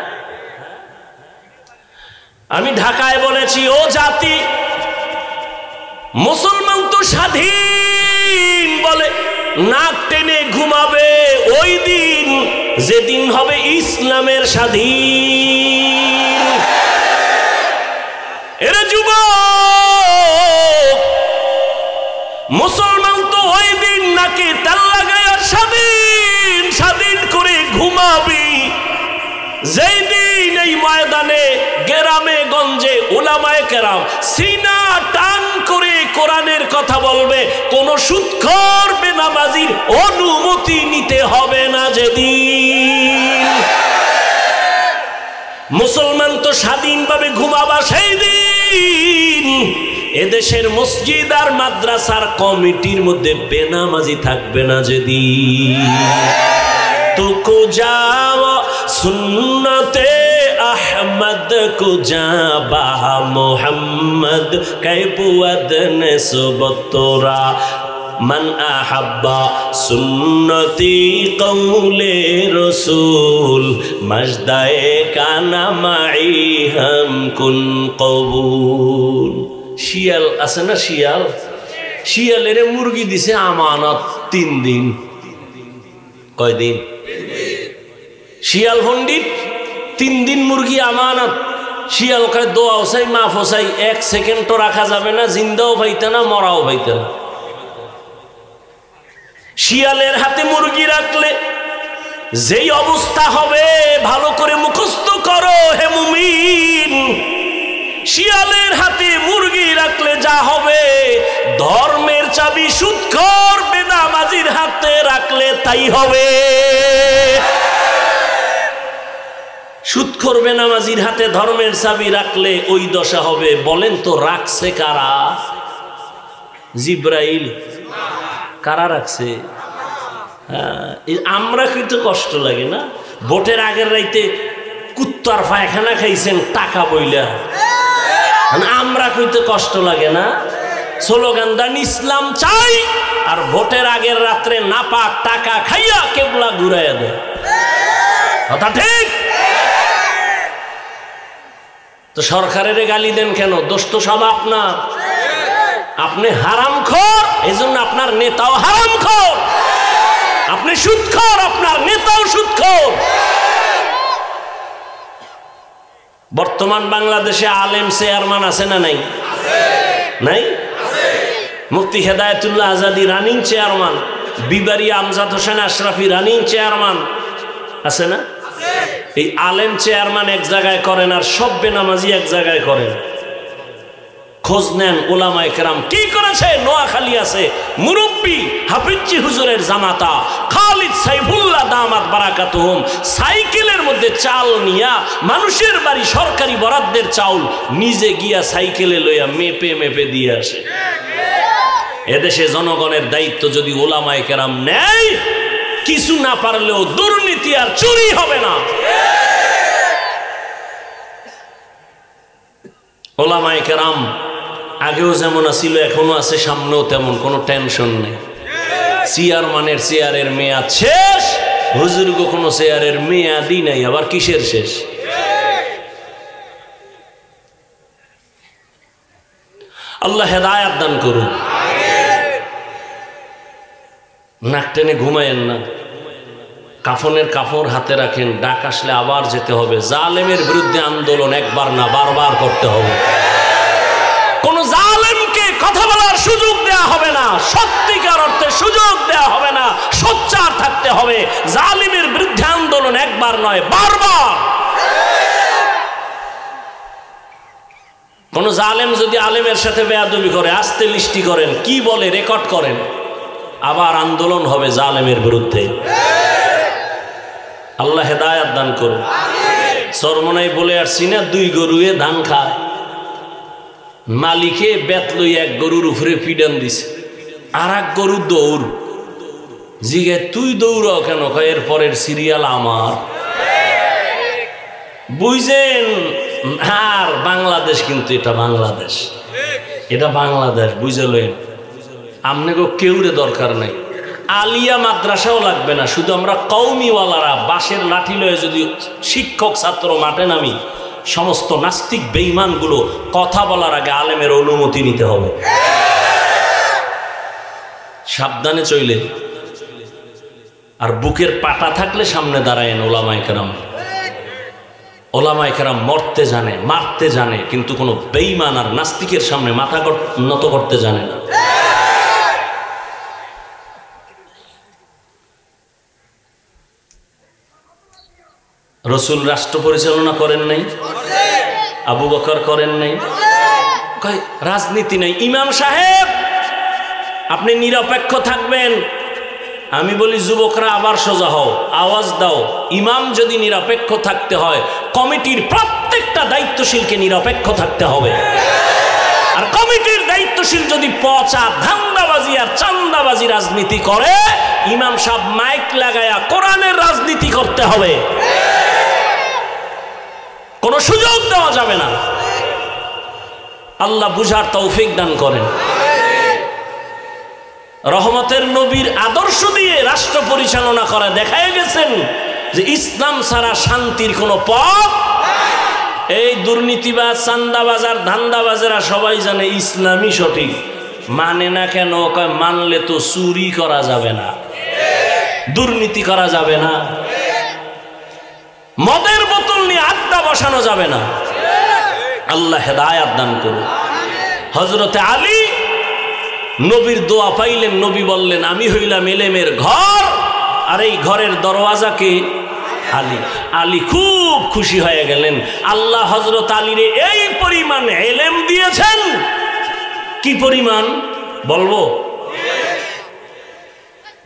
আমি ঢাকায় বলেছি, ও জাতি, মুসলমান তো স্বাধীন বলে নাক টেনে ঘুমাবে ওই দিন যেদিন হবে ইসলামের স্বাধীন। এরা যুবক, মুসলমান তো ওই দিন নাকি তেল লাগায় স্বাধীন স্বাধীন করে ঘুমাবি যেই দিন এই ময়দানে গ্রামে গঞ্জে উলামায়ে কেরাম সিনা টান করে কোরআনের কথা বলবে, কোন সুদখোর বেনামাজির অনুমতি নিতে হবে না যেদিন। মুসলমান তো স্বাধীনভাবে ঘুমাবা সেই দিন এদেশের মসজিদ আর মাদ্রাসার কমিটির মধ্যে বেনামাজি থাকবে না যেদিন। তুকু যাও সুন্নতে আহমদ কুজা বাহ মোহাম্মদ কৈবুয়াদ নেসবতরা মান আহাব্বা সুন্নতি কৌলে রসুল মজদায়ে কানা মাই হাম কুন কবুল। শিয়াল আছে না, শিয়াল, শিয়ালের মুরগি দিছে আমানত 3 দিন। কয়দিন? শিয়াল পণ্ডিত 3 দিন মুরগি আমানত। শিয়াল কয় দোয়াও চাই মাফও চাই, 1 সেকেন্ডও রাখা যাবে না, জিন্দাও পাইতে না মরাও পাইতে না। শিয়ালের হাতে মুরগি রাখলে যেই অবস্থা হবে ভালো করে মুখস্থ করো হে মুমিন। শিয়ালের হাতে মুরগি রাখলে যা হবে, ধর্মের চাবি সুদখোর বেনামাজির হাতে রাখলে তাই হবে। সুদখোর বেনামাজির হাতে ধর্মের চাবি রাখলে ওই দশা হবে। বলেন তো রাখছে কারা? জিব্রাইল। কারা রাখছে? আমরা কিন্তু কষ্ট লাগে না? ভোটের আগের রাইতে কুত্তার পায়খানা খাইছেন টাকা বইলা, আমরা কইতে কষ্ট লাগে না? স্লোগান দেন ইসলাম চাই, আর ভোটের আগের রাত্রে নাপাক টাকা খাইয়া কেবলা ঘুরাইয়া দেয়। কথা ঠিক? তো সরকারের গালি দেন কেন? দোষ তো সব আপনার। আপনি হারামখোর, এজন্য আপনার নেতাও হারামখোর। আপনি সুদখোর, আপনার নেতাও সুদখোর। বর্তমান বাংলাদেশে আলেম চেয়ারম্যান আছে না নাই? নাই? মুফতি হেদায়েতুল্লাহ আজাদি রানিং চেয়ারম্যান, বিবারি আমজাদ হোসেন আশরাফি রানিং চেয়ারম্যান আছে না? এই আলেম চেয়ারম্যান এক জায়গায় করেন আর সব বেনামাজি এক জায়গায় করেন। খোঁজ নেন উলামায়ে কেরাম কি করেছে। নোয়াখালী আছে মুরব্বী হাফিজি হুজুরের জামাতা খালিদ সাইফুল্লাহ দামাত বারাকাতুহুম, সাইকেলের মধ্যে চাল নিয়া মানুষের বাড়ি সরকারি বরাদ্দের চাউল নিজে গিয়া সাইকেলে লইয়া মেপে মেপে দিয়ে আসে। এদেশে জনগণের দায়িত্ব যদি উলামায়ে কেরাম নেয়, কিছু না পারলেও দুর্নীতি আর চুরি হবে না। উলামায়ে কেরাম আগেও যেমন ছিল এখনো আছে, সামনেও তেমন, কোনো টেনশন নেই। চেয়ারম্যানের চেয়ারের মেয়াদ শেষ, হুজুর কোনো চেয়ারের মেয়াদি নাই, আবার কিসের শেষ? আল্লাহ হেদায়াত দান করুন। নাক টেনে ঘুমায়েন না, কাফনের কাপড় হাতে রাখেন, ডাক আসলে আবার যেতে হবে। জালেমের বিরুদ্ধে আন্দোলন একবার না বারবার করতে হবে। কোন জালেমকে কথা বলার সুযোগ দেয়া হবে না, সত্যিকার অর্থে সুযোগ দেয়া হবে না, সোচ্চার থাকতে হবে। জালিমের বিরুদ্ধে আন্দোলন একবার নয় বারবার। কোন জালেম যদি আলেমের সাথে বেয়াদবি করে, আস্তে লিস্টি করেন, কি বলে রেকর্ড করেন, আবার আন্দোলন হবে জালেমের বিরুদ্ধে। আল্লাহ হেদায়াত দান করুন। চরমনাই বলে আসছি না, 2 গরুয়ে ধান খায়, মালিকে বেত লই এক গরুর উপরে পিডান দিছে, আর এক গরু দৌড়। জিগে তুই দৌড়াও কেন? এর পরের সিরিয়াল আমার। বুঝছেন? আর বাংলাদেশ, কিন্তু এটা বাংলাদেশ, এটা বাংলাদেশ, বুঝলেন? আপনাকে কেউরে দরকার নাই, আলিয়া মাদ্রাসাও লাগবে না, শুধু আমরা কওমিওয়ালারা বাঁশের লাঠি লয়ে যদি শিক্ষক ছাত্র মাঠে নামি, সমস্ত নাস্তিক বেঈমানগুলো কথা বলার আগে আলেমের অনুমতি নিতে হবে। সাবধানে চইলে, আর বুকের পাটা থাকলে সামনে দাঁড়ায়েন। ওলামায়ে কেরাম, ওলামায়ে কেরাম মরতে জানে, মারতে জানে, কিন্তু কোনো বেঈমান আর নাস্তিকের সামনে মাথা নত করতে জানে না। রসুল রাষ্ট্র পরিচালনা করেন নাই? আবু বকর করেন নাই? রাজনীতি নাই। ইমাম সাহেব আপনি নিরপেক্ষ থাকবেন। আমি বলি যুবকরা আবার সোজা হও, আওয়াজ দাও। ইমাম যদি নিরপেক্ষ থাকতে হয়, কমিটির প্রত্যেকটা দায়িত্বশীলকে নিরপেক্ষ থাকতে হবে। আর কমিটির দায়িত্বশীল যদি পচা ধান্দাবাজি আর চান্দাবাজি রাজনীতি করে, ইমাম সাহেব মাইক লাগায়া কোরআনের রাজনীতি করতে হবে। কোনো সুযোগ দেওয়া যাবে না। আল্লাহ বুঝার তৌফিক দান করেন। রহমতের নবীর আদর্শ দিয়ে রাষ্ট্র পরিচালনা করে দেখায় গেছেন যে ইসলাম ছাড়া শান্তির কোনো পথ। এই দুর্নীতিবাজ, চান্দাবাজ আর ধান্দাবাজেরা সবাই জানে ইসলামই সঠিক, মানে না কেন? মানলে তো চুরি করা যাবে না, দুর্নীতি করা যাবে না, মদের বোতল নিয়ে আড্ডা বসানো যাবে না। আল্লাহ হেদায়াত দান করুন। হযরতে আলী নবীর দোয়া পাইলেন, নবী বললেন আমি হইলাম এলেমের ঘর, আর এই ঘরের দরওয়াজাকে আলী। আলী খুব খুশি হয়ে গেলেন। আল্লাহ হযরত আলীরে এই পরিমাণ এলেম দিয়েছেন। কি পরিমাণ বলবো?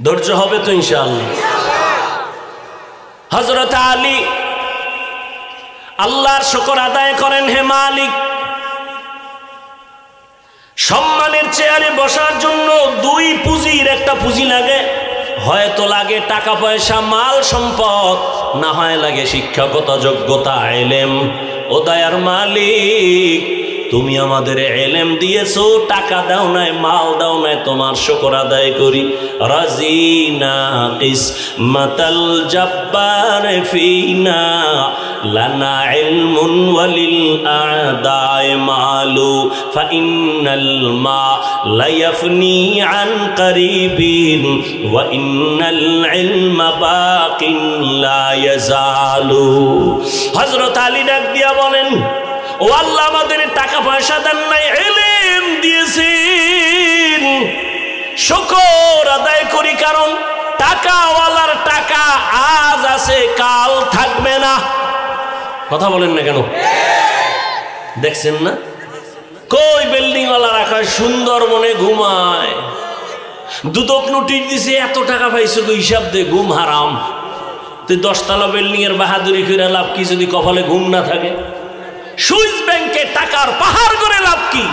ধৈর্য হবে তো ইনশাআল্লাহ। হযরত আলী আল্লাহর শুকর আদায় করেন। হে মালিক, সম্মানের চেয়ারে বসার জন্য 2 পুঁজির একটা পুঁজি লাগে। হয়তো লাগে টাকা পয়সা, মাল সম্পদ, না হয় লাগে শিক্ষাগত যোগ্যতা, ইলম। ও দয়ার মালিক, তুমি আমাদের ইলম দিয়েছো, টাকা দাও নাই, মাল দাও নাই, তোমার শুকর আদায় করি। রাজিনা কিসমাতাল জাব্বার ফিনা, লানা ইলমুন ওয়ালিল আদায় মালু, ফাইন্নাল মা লা ইয়াফনি আন করিবিন, ওয়া ইন্নাল ইলমা বাকিন লা ইয়াজালু। হযরত আলী ডাক দিয়া বলেন, ও আল্লাহ, আমাদের টাকা পয়সা দেন নাই, ইলম দিয়েছেন, শুকর আদায় করি, কারণ টাকাওয়ালার টাকা আজ আছে কাল থাকবে না। কথা বলেন না কেন? দেখছেন না কই বিল্ডিং ওয়ালা রাখা সুন্দরবনে ঘুমায়, দুদক নোটিশ দিছে, এত টাকা পাইছো, হিসাব দে, ঘুম হারাম। তুই 10 তলা বিল্ডিং এর বাহাদুরি করে লাভ কি যদি কপালে ঘুম না থাকে? সুইস ব্যাংকে টাকার পাহাড় করে লাভ কি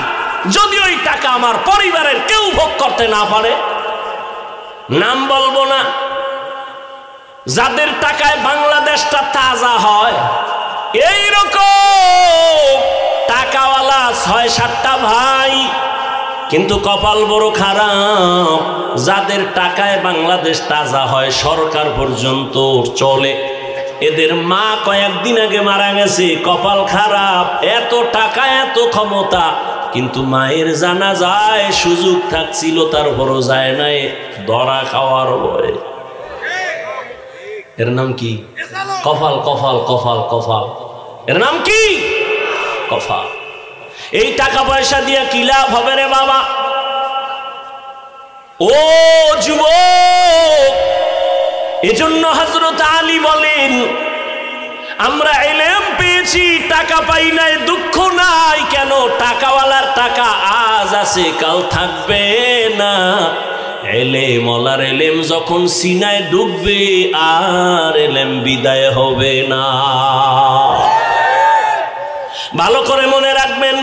যদি ওই টাকা আমার পরিবারের কেউ ভোগ করতে না পারে? নাম বলবো না, যাদের টাকায় বাংলাদেশটা তাজা হয়, এইরকম টাকাওয়ালা 6-7টা ভাই কিন্তু কপাল বড় খারাপ, যাদের টাকায় বাংলাদেশ তাজা হয়, সরকার পর্যন্ত চলে, এদের মা কয়েকদিন আগে মারা গেছে। কপাল খারাপ, এত টাকা এত ক্ষমতা, কিন্তু মায়ের জানাজায় সুযোগ থাকছিল, তারপরও যায় নাই, ধরা খাওয়ার ভয়ে। এর নাম কি? কপাল। কপাল কপাল কপাল, এর নাম কি? কপাল। এই টাকা পয়সা দিয়ে কি লাভ হবে রে বাবা? ও যুবক, এজন্য হযরত আলী বলেন, আমরা ইলম পেয়েছি, টাকা পাই নাই, দুঃখ নাই। কেন? টাকাওয়ালার টাকা আজ আছে, কাল থাকবে না। ইলম ওয়ালার ইলম যখন সিনায় ঢুকবে, আর ইলম বিদায় হবে না। ভালো করে মনে রাখবেন,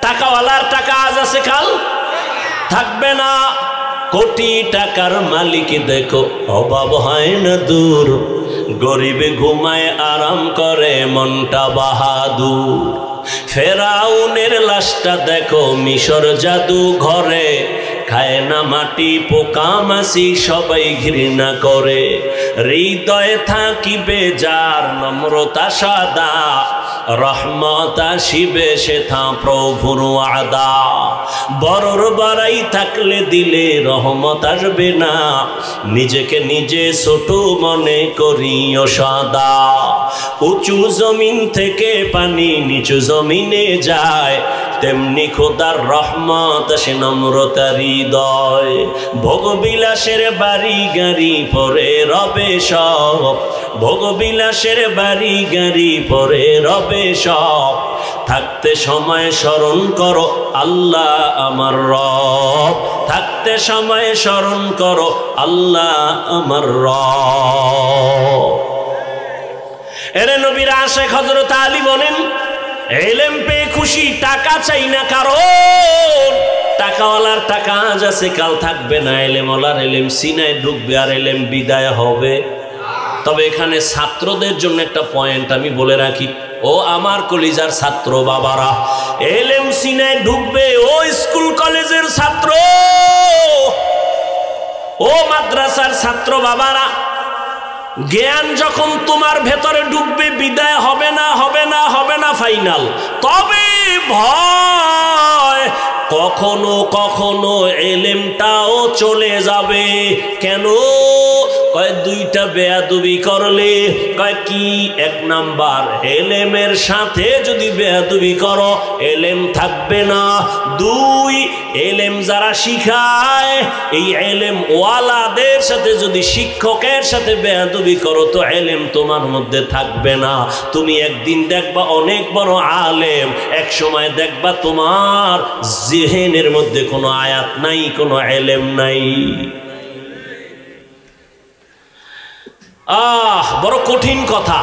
টাকাওয়ালার টাকা আজ আছে, কাল থাকবে না। কোটি টাকার মালিক দেখো, অভাব হয় না দূর, গরিবে ঘুমায় আরাম করে, মনটা বাহাদুর। ফেরাউনের লাশটা দেখো, মিশর জাদু ঘরে, খায় না মাটি পোকা মাছি, সবাই ঘৃণা করে। হৃদয়ে থাকিবে যার নম্রতা সাদা, রহমত আসিবে সেথা প্রভুর ওয়াদা। বড়র বাড়াই থাকলে দিলে রহমত আসবে না, নিজেকে নিজে ছোট মনে করিও সদা। উঁচু জমিন থেকে পানি নিচু জমিনে যায়, তেমনি খোদার রহমত আসে নম্রতার হৃদয়। ভোগবিলাসের বাড়ি গাড়ি পরে রবে সব, ভোগবিলাসের বাড়ি গাড়ি পরে রবে সব। থাকতে সময় স্মরণ করো আল্লাহ আমার রব, থাকতে সময় স্মরণ করো আল্লাহ আমার রব। এরে নবীর আশিক হযরত আলী বলেন, ইলম পেয়ে খুশি, টাকা চাই না, কারণ টাকাওয়ালার টাকা আজ আছে, কাল থাকবে না। ইলমওয়ালার ইলম সিনায় ঢুকবে, আর ইলম বিদায় হবে। তবে এখানে ছাত্রদের জন্য একটা পয়েন্ট আমি বলে রাখি, ও আমার কলিজার ছাত্র বাবারা, ইলম সিনায় ঢুকবে। ও স্কুল কলেজের ছাত্র, ও মাদ্রাসার ছাত্র বাবারা, জ্ঞান যখন তোমার ভেতরে ঢুকবে, বিদায় হবে না, হবে না, হবে না, ফাইনাল। তবে ভয়, কখনো কখনো ইলমটাও চলে যাবে। কেন? কয় দুইটা বেয়াদবি করলে। কয় কি? এক নাম্বার, ইলমের সাথে যদি বেয়াদবি করো, ইলম থাকবে না। দুই, ইলম যারা শিখায়, এই ইলম ওয়ালাদের সাথে যদি শিক্ষকের সাথে বেয়াদবি করো, তো ইলম তোমার মধ্যে থাকবে না। তুমি একদিন দেখবা অনেক বড় আলেম, এক সময় দেখবা তোমার জিহনের মধ্যে কোনো আয়াত নাই, কোনো ইলম নাই। বড় কঠিন কথা।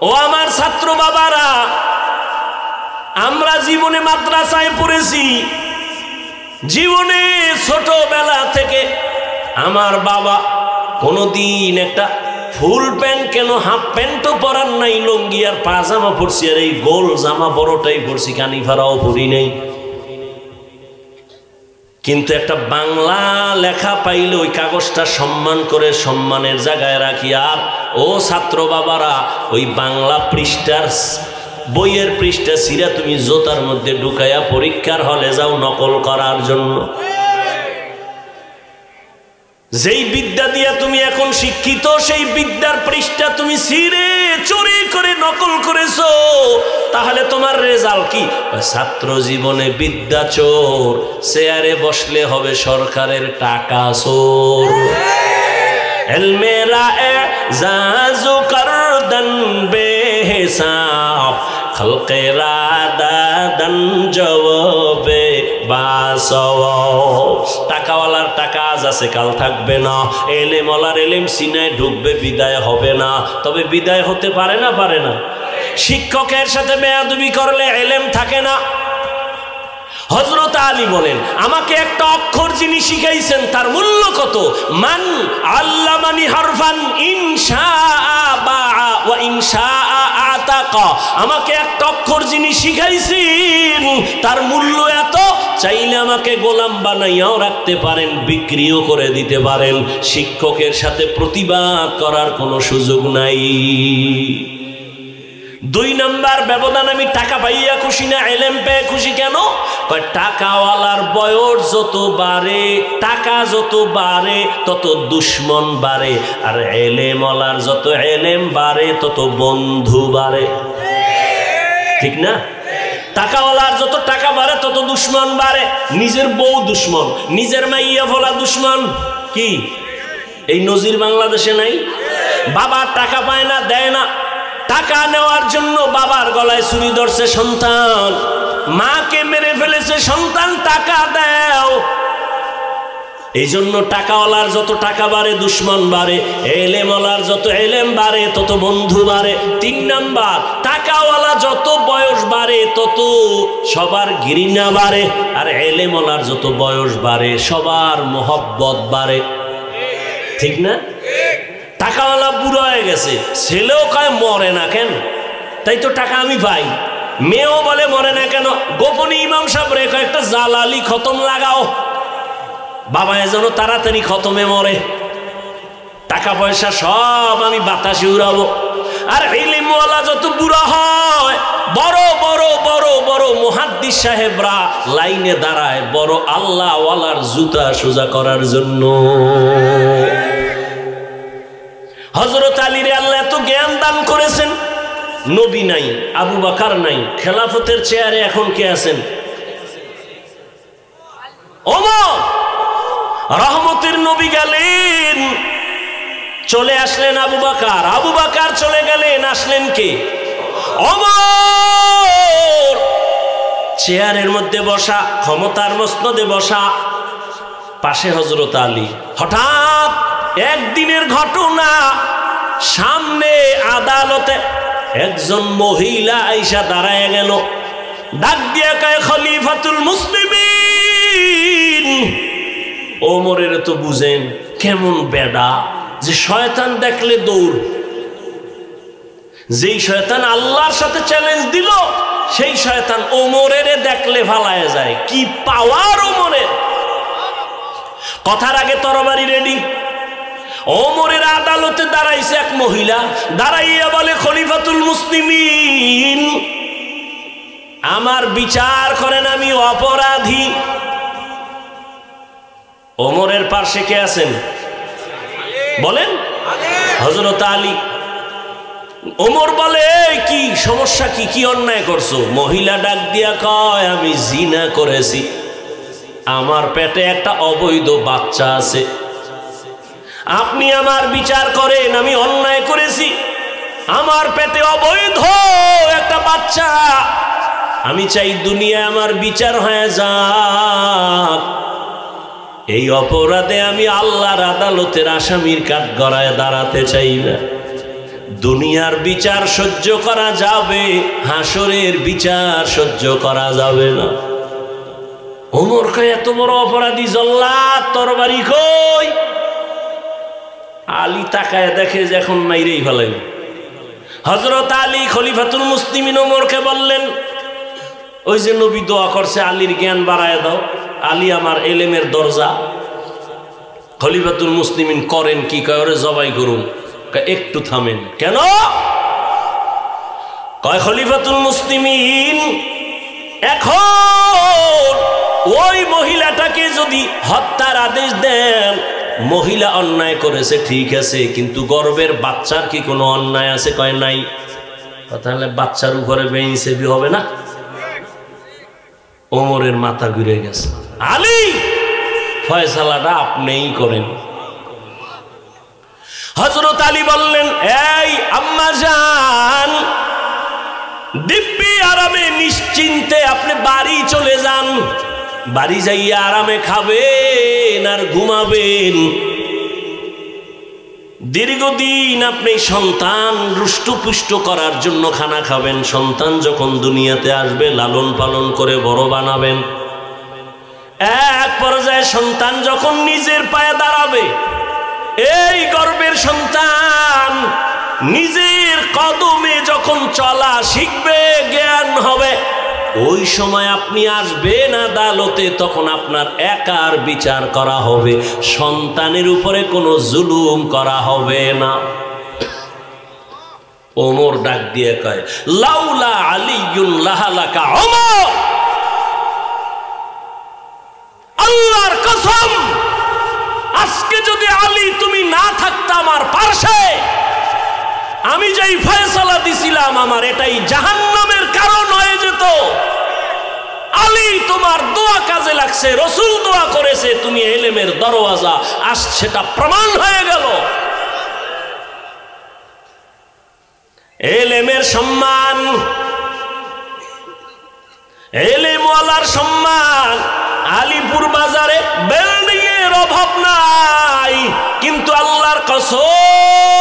ও আমার ছাত্র বাবারা, আমরা জীবনে মাদ্রাসায় পড়েছি, জীবনে ছোটবেলা থেকে আমার বাবা কোনোদিন একটা ফুল প্যান্ট, কেন হাফ প্যান্টও পরার নাই, লুঙ্গি আর পাজামা পরছি, আর এই গোল জামা বড়টাই পরছি, কানিফারাও পরি নাই। কিন্তু একটা বাংলা লেখা পাইলে ওই কাগজটা সম্মান করে সম্মানের জায়গায় রাখি। আর ও ছাত্র বাবারা, ওই বাংলা পৃষ্ঠার বইয়ের পৃষ্ঠা ছিঁড়া তুমি জোতার মধ্যে ঢুকাইয়া পরীক্ষার হলে যাও নকল করার জন্য। যেই বিদ্যা দিয়া তুমি এখন শিক্ষিত, সেই বিদ্যার পৃষ্ঠা তুমি ছিঁড়ে চুরি করে নকল করেছো, তাহলে তোমার রেজাল্ট কি? ছাত্র জীবনে বিদ্যা চোর, চেয়ারে বসলে হবে সরকারের টাকা চোর। এলমেরা এজাজু করদন বেহিসাব, খলকেরা দাদন জওয়াবে বাসওয়াব। টাকাওয়ালার টাকা আজ আছে, কাল থাকবে না। ইলমওয়ালার ইলম সিনায় ঢুকবে, বিদায় হবে না। তবে বিদায় হতে পারে না, পারে না। শিক্ষকের সাথে বেয়াদবি করলে ইলম থাকে না। হযরত আলী বলেন, আমাকে একটা অক্ষর যিনি শিখাইছেন, তার মূল্য কত? মান আল্লামানি হারফান ইনশাআ বাআ ওয়া ইনশাআ আতাকা। আমাকে একটা অক্ষর যিনি শিখাইছেন, তার মূল্য এত, চাইলে আমাকে গোলাম বানাইয়াও রাখতে পারেন, বিক্রিও করে দিতে পারেন। শিক্ষকের সাথে প্রতিবাদ করার কোনো সুযোগ নাই। 2 নাম্বার ব্যবধান, আমি টাকা পাইয়া খুশি না এলেম পেয়ে খুশি। কেন? টাকাওয়ালার বয়স যত বাড়ে, টাকা যত বাড়ে তত দুশ্মন বাড়ে, আর এলেমওয়ালার যত এলেম বাড়ে তত বন্ধু বাড়ে। ঠিক না? টাকাওয়ালার যত টাকা বাড়ে তত দুশ্মন বাড়ে। নিজের বউ দুশ্মন, নিজের মাইয়া ফলা দুশ্মন। কি এই নজির বাংলাদেশে নাই? বাবা টাকা পায় না, দেয় না, টাকা নেওয়ার জন্য বাবার গলায় ছুরি ধরছে সন্তান, মাকে মেরে ফেলেছে সন্তান, টাকা দাও। এই জন্য টাকাওয়ালার যত টাকা বাড়ে দুশ্মন বাড়ে, এলেমওয়ালার যত এলেম বাড়ে তত বন্ধু বাড়ে। 3 নাম্বার, টাকাওয়ালা যত বয়স বাড়ে তত সবার ঘৃণা বাড়ে, আর এলেমওয়ালার যত বয়স বাড়ে সবার মোহব্বত বাড়ে। ঠিক না? টাকাওয়ালা বুড়ো হয়ে গেছে, ছেলেও কয় মরে না কেন, তাই তো টাকা আমি পাই। মেয়েও বলে মরে না কেন। গোপনে ইমাম সাহেব রে একটা জালালি খতম লাগাও, বাবা যেন তাড়াতাড়ি খতমে মরে। টাকা পয়সা সব আমি বাতাসে উড়াবো। আর ইলমওয়ালা যত বুড়া হয়, বড় বড় বড় বড় মুহাদ্দিস সাহেবরা লাইনে দাঁড়ায় বড় আল্লাহওয়ালার জুতা সোজা করার জন্য। হযরত আলীরে আল্লাহ এত জ্ঞান দান করেছেন, নবী নাই, আবু বকর নাই, খেলাফতের চেয়ারে এখন কে আছেন? ওমর। রহমতের নবী গেলেন, চলে আসলেন আবু বকর, আবু বকর চলে গেলেন, আসলেন কে? ওমর। চেয়ারের মধ্যে বসা, ক্ষমতার মসনদে বসা, পাশে হযরত আলী। হঠাৎ একদিনের ঘটনা, সামনে আদালতে একজন মহিলা আইসা দাঁড়ায় গেল, ডাক দিয়া কয় খলিফাতুল মুসলিমিন। ওমরের তো বুঝেন কেমন বেডা, যে শয়তান দেখলে দৌড়। যেই শয়তান আল্লাহর সাথে চ্যালেঞ্জ দিল, সেই শয়তান ওমরের দেখলে ফালায় যায়। কি পাওয়ার ওমরের! কথার আগে তরবারি রেডি। ওমরের আদালতে দাঁড়াইছে এক মহিলা, দাঁড়াইয়া বলে খলিফাতুল মুসলিমিন, আমার বিচার করেন, আমি অপরাধী। ওমরের পাশে কে আছেন বলেন? হযরত আলী। ওমর বলে কি সমস্যা, কি কি অন্যায় করছো? মহিলা ডাক দিয়া কয় আমি জিনা করেছি, আমার পেটে একটা অবৈধ বাচ্চা আছে, আপনি আমার বিচার করেন, আমি অন্যায় করেছি, আমার পেটে অবৈধ একটা বাচ্চা, আমি চাই দুনিয়ায় আমার বিচার হয়ে যাক। এই অপরাধে আমি আল্লাহর আদালতের আসামির কাঠগড়ায় দাঁড়াতে চাই না। দুনিয়ার বিচার সহ্য করা যাবে, হাসরের বিচার সহ্য করা যাবে না। ওমর কয় এত বড় অপরাধী, জল্লাদ তরবারি কই? আলী তাকায় দেখে যে এখন মাইরেই ফেলেন। হযরত আলী খলিফাতুল মুসলিমিন ওমরকে বললেন, ওই যে নবী দোয়া করছে আলীর জ্ঞান বাড়ায় দাও, আলী আমার এলেমের দরজা। খলিফাতুল মুসলিমিন করেন কি? কয় ওরে জবাই করুন। একটু থামেন। কেন? কয় খলিফাতুল মুসলিমিন এখন ওই মহিলাটাকে যদি হত্যার আদেশ দেন, মহিলা অন্যায় করেছে ঠিক আছে, কিন্তু গর্ভের বাচ্চার কি কোনো অন্যায় আছে? কয় নাই। তাহলে বাচ্চার উপরে বেইনসাফি হবে না? ওমরের মাথা ঘুরে গেছে। আলী ফয়সালাটা আপনিই করেন। হযরত আলী বললেন, এই আম্মা জান, দিব্যি আরামে নিশ্চিন্তে আপনি বাড়ি চলে যান, বাড়ি যাইয়া আরামে খাবেন আর ঘুমাবেন। দীর্ঘদিন আপনি সন্তান রুষ্টপুষ্ট করার জন্য খানা খাবেন, সন্তান যখন দুনিয়াতে আসবে লালন পালন করে বড় বানাবেন। এক পর্যায়ে সন্তান যখন নিজের পায়ে দাঁড়াবে, এই গর্ভের সন্তান নিজের কদমে যখন চলা শিখবে, জ্ঞান হবে, ওই সময় আপনি আসবেন আদালতে, তখন আপনার একার বিচার করা হবে, সন্তানের উপরে কোনো জুলুম করা হবে না। ওমর ডাক দিয়ে কয়, লাউলা আলিয়ুন লাহালাকা ওমর, আল্লাহর কসম, আজকে যদি আলী তুমি না থাকতা আমার পাশে, আমি যেই ফয়সালা দিছিলাম আমার এটাই জাহান্নামের কারণ হয়ে যেত। আলী তোমার দোয়া কাজে লাগছে, রাসূল দোয়া করেছে, তুমি ইলমের দরওয়াজা, আজ সেটা প্রমাণ হয়ে গেল। ইলমের সম্মান, ইলমওয়ালার সম্মান। আলিপুর বাজারে বিল্ডিং এর অভাব নাই, কিন্তু আল্লাহর কসম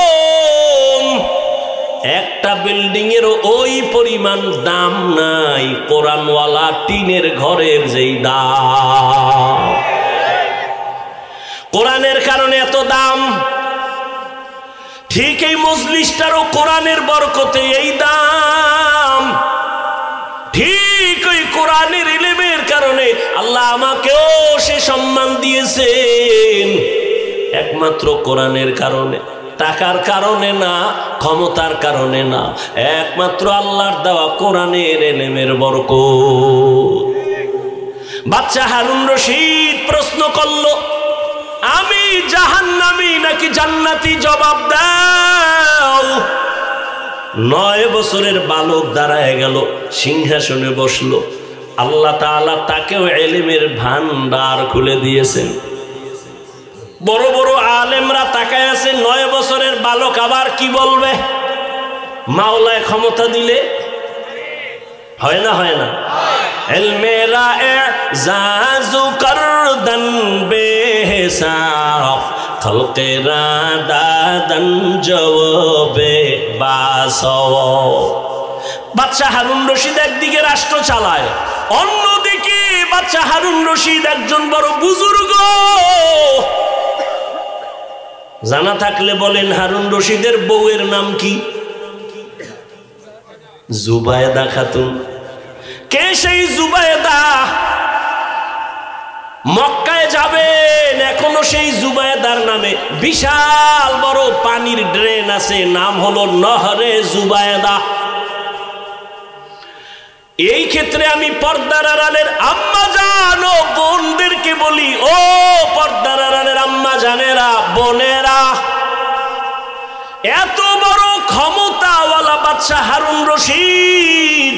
একটা বিল্ডিং এর ওই পরিমাণ দাম নাই কোরআনওয়ালা টিনের ঘরের যেই দাম। কোরআনের কারণে এত দাম। ঠিক এই মজলিসটারও কোরআনের বরকতে এই দাম। ঠিক ওই কোরআনের ইলমের কারণে আল্লাহ আমাকেও সে সম্মান দিয়েছেন, একমাত্র কোরআনের কারণে, টাকার কারণে না, ক্ষমতার কারণে না, একমাত্র আল্লাহর দেওয়া কোরআনের ইলমের বরকত। বাচ্চা হারুন রশিদ প্রশ্ন করলো, আমি জাহান্নামী নাকি জান্নাতি, জবাব দাও। 9 বছরের বালক দাঁড়ায় গেল, সিংহাসনে বসলো। আল্লাহ তাআলা তাকেও ইলমের ভান্ডার খুলে দিয়েছেন। বড় বড় আলেমরা তাকায় আছে, 9 বছরের বালক আবার কি বলবে? মাওলায় ক্ষমতা দিলে হয় না, হয় না? ইলমেরা এজাজু করদন বেহিসাব, খলকেরা দাদন জওয়াবে বাসও। বাদশা হারুন রশিদ একদিকে রাষ্ট্র চালায়, অন্যদিকে বাদশা হারুন রশিদ একজন বড় বুজুর্গ। জানা থাকলে বলেন, হারুন রশিদের বউয়ের নাম কি? জুবায়েদা খাতুন। কে সেই জুবায়েদা? মক্কায় যাবেন, এখনো সেই জুবায়েদার নামে বিশাল বড় পানির ড্রেন আছে, নাম হলো নহরে জুবায়েদা। এই ক্ষেত্রে আমি পর্দার আড়ালের আম্মা জান ও বোনদেরকে বলি, ও পর্দার আড়ালের আম্মা জানেরা, বোনেরা, এত বড় ক্ষমতাওয়ালা বাদশা হারুন রশিদ,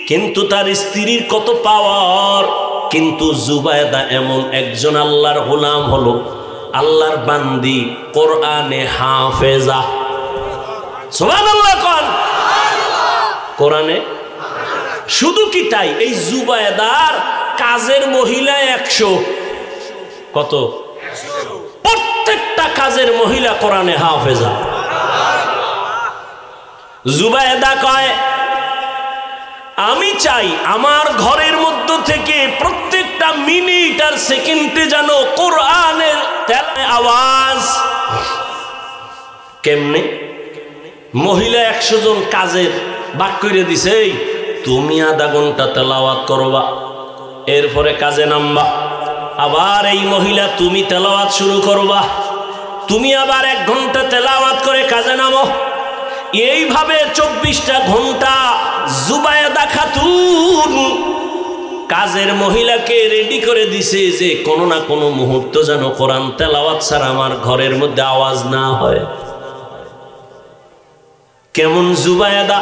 কিন্তু তার স্ত্রীর কত পাওয়ার। কিন্তু জুবায়েদা এমন একজন আল্লাহর গোলাম, হলো আল্লাহর বান্দি, কোরআনে হাফেজা। সুবহানাল্লাহ কোন কোরআনে। শুধু কি তাই, এই জুবায়েদার কাজের মহিলা 100। কত? প্রত্যেকটা কাজের মহিলা কোরআনে হাফেজা। জুবায়েদা কয়, আমি চাই আমার ঘরের মধ্য থেকে প্রত্যেকটা মিনিট আর সেকেন্ডে যেন কোরআনের আওয়াজ। কেমনে? মহিলা 100 জন কাজের ভাগ করে দিছে, তুমি আধা ঘন্টা তেলাওয়াত করবা, এরপরে কাজে নামবা। আবার এই মহিলা তুমি তেলাওয়াত শুরু করবা, তুমি আবার 1 ঘন্টা তেলাওয়াত করে কাজে নামো। এইভাবে 24টা ঘন্টা জুবায়েদা খাতুন কাজের মহিলাকে রেডি করে দিছে যে কোনো না কোনো মুহূর্ত যেন কোরআন তেলাওয়াত ছাড়া আমার ঘরের মধ্যে আওয়াজ না হয়। কেমন জুবায়েদা!